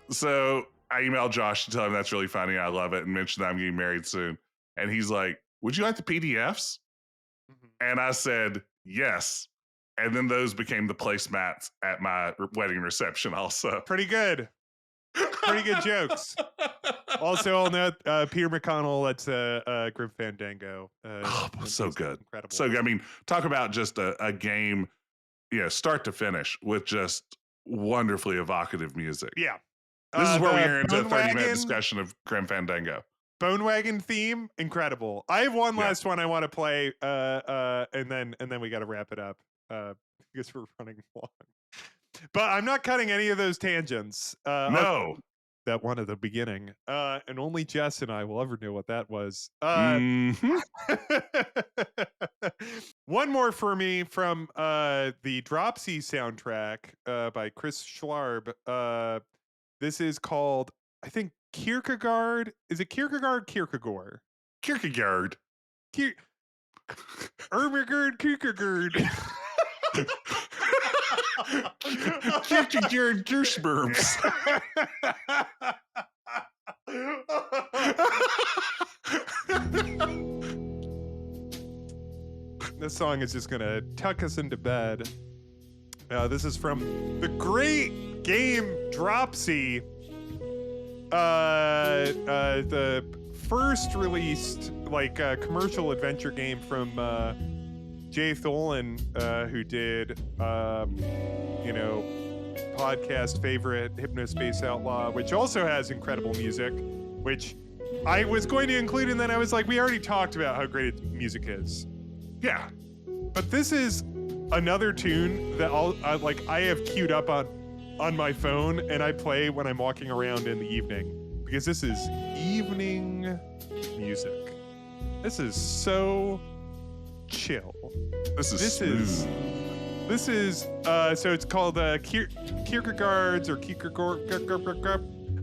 So I emailed Josh to tell him that's really funny. I love it, and mentioned that I'm getting married soon. And he's like, "Would you like the PDFs?" And I said, "Yes." And then those became the placemats at my wedding reception. Also, Pretty good. Pretty good jokes. Also, I'll note Peter McConnell. That's Grim Fandango. so good. Incredible. So I mean, talk about just a game, start to finish with just wonderfully evocative music. Yeah. This is where we the enter into a Bone 30-minute Wagon- discussion of Grim Fandango. Bone Wagon theme, incredible. I have one Yeah. last one I want to play, and then we got to wrap it up because we're running long. But I'm not cutting any of those tangents. No. That one at the beginning, and only Jess and I will ever know what that was. Mhm. One more for me from the Dropsy soundtrack by Chris Schlarb. This is called, I think, Kierkegaard. Is it Kierkegaard? Kierkegaard. Kierkegaard. Ermigerd Kierkegaard. Kierkegaard Gersberms. This song is just gonna tuck us into bed. This is from the great game Dropsy. The first released commercial adventure game from Jay Tholen, who did podcast favorite Hypnospace Outlaw, which also has incredible music, which I was going to include, and then I was like, we already talked about how great its music is. Yeah. But this is another tune that I have queued up on my phone, and I play when I'm walking around in the evening, because this is evening music. This is so chill. This is so it's called Kierkegaard's or Kierkegaard.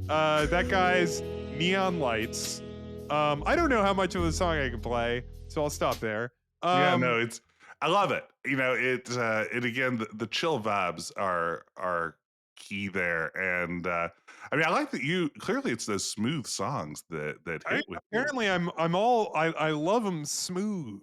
That guy's Neon Lights. I don't know how much of the song I can play, so I'll stop there. I love it. It again, the chill vibes are key there, and I like that clearly it's those smooth songs that hit with you. Apparently I love them smooth.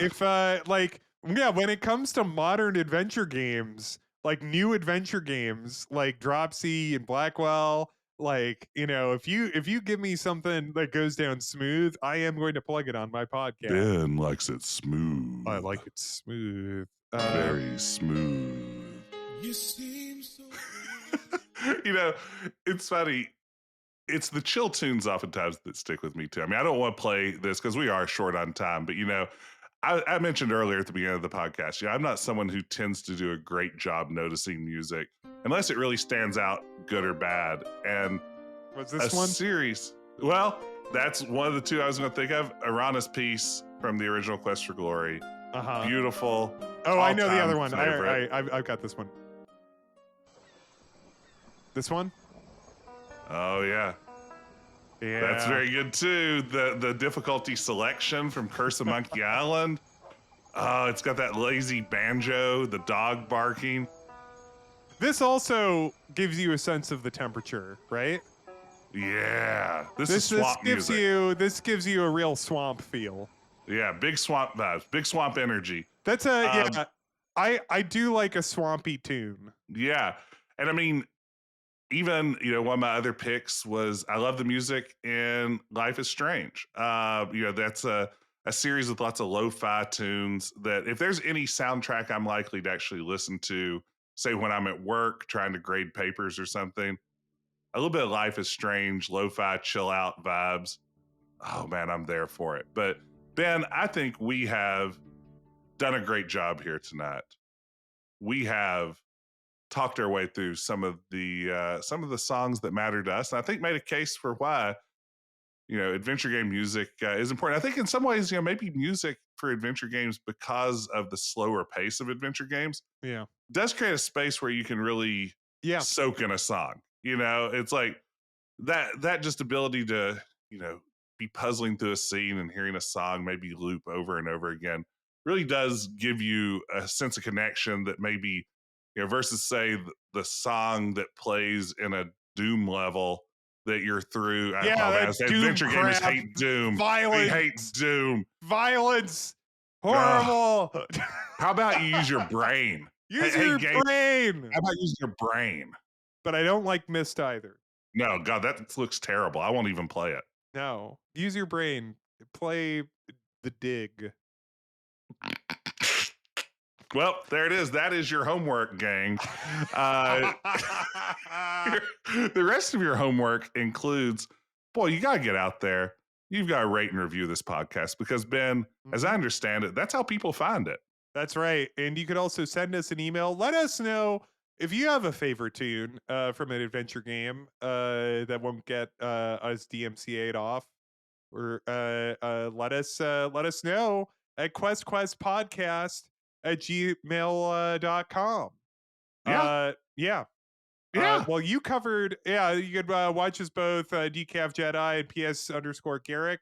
If when it comes to modern adventure games, like new adventure games like Dropsy and Blackwell, if you give me something that goes down smooth, I am going to plug it on my podcast. Ben likes it smooth. I like it smooth. Very smooth. You seem so It's funny. It's the chill tunes oftentimes that stick with me too. I don't want to play this because we are short on time, but I mentioned earlier at the beginning of the podcast, I'm not someone who tends to do a great job noticing music unless it really stands out, good or bad. And was this one series? Well, that's one of the two I was going to think of. Arana's piece from the original Quest for Glory. Beautiful. Oh, I know the other one. Favorite. I've got this one. This one? Oh yeah. Yeah. That's very good too. The difficulty selection from Curse of Monkey Island. Oh, it's got that lazy banjo, the dog barking. This also gives you a sense of the temperature, right? Yeah. This is swamp music. This gives you a real swamp feel. Yeah, big swamp vibes, big swamp energy. That's I do like a swampy tune. Yeah. And even, one of my other picks was I love the music in Life is Strange. That's a series with lots of lo-fi tunes that if there's any soundtrack I'm likely to actually listen to, say when I'm at work trying to grade papers or something, a little bit of Life is Strange, lo-fi, chill out vibes. Oh man, I'm there for it. But Ben, I think we have done a great job here tonight. We have talked our way through some of the songs that matter to us, and I think made a case for why adventure game music is important. I think in some ways, maybe music for adventure games, because of the slower pace of adventure games, Yeah. does create a space where you can really soak in a song. It's like that just ability to be puzzling through a scene and hearing a song maybe loop over and over again really does give you a sense of connection that maybe versus say the song that plays in a Doom level that you're through. Yeah, Man, Doom adventure gamers crap, hate Doom. violence, They hate Doom. Violence, horrible. How about you use your brain? Use your brain. How about using your brain? But I don't like Myst either. No, God, that looks terrible. I won't even play it. No, use your brain. Play The Dig. Well, there it is. That is your homework, gang. The rest of your homework includes, boy, you got to get out there. You've got to rate and review this podcast because, Ben, as I understand it, that's how people find it. That's right. And you could also send us an email. Let us know if you have a favorite tune from an adventure game that won't get us DMCA'd off. Or let us know at questquestpodcast@gmail.com. Yeah. Well, you covered. Yeah, you could watch us both Decaf Jedi and PS_Garrick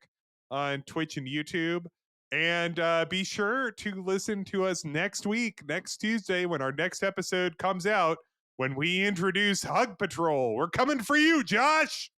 on Twitch and YouTube. And be sure to listen to us next week, next Tuesday, when our next episode comes out, when we introduce Hug Patrol. We're coming for you, Josh.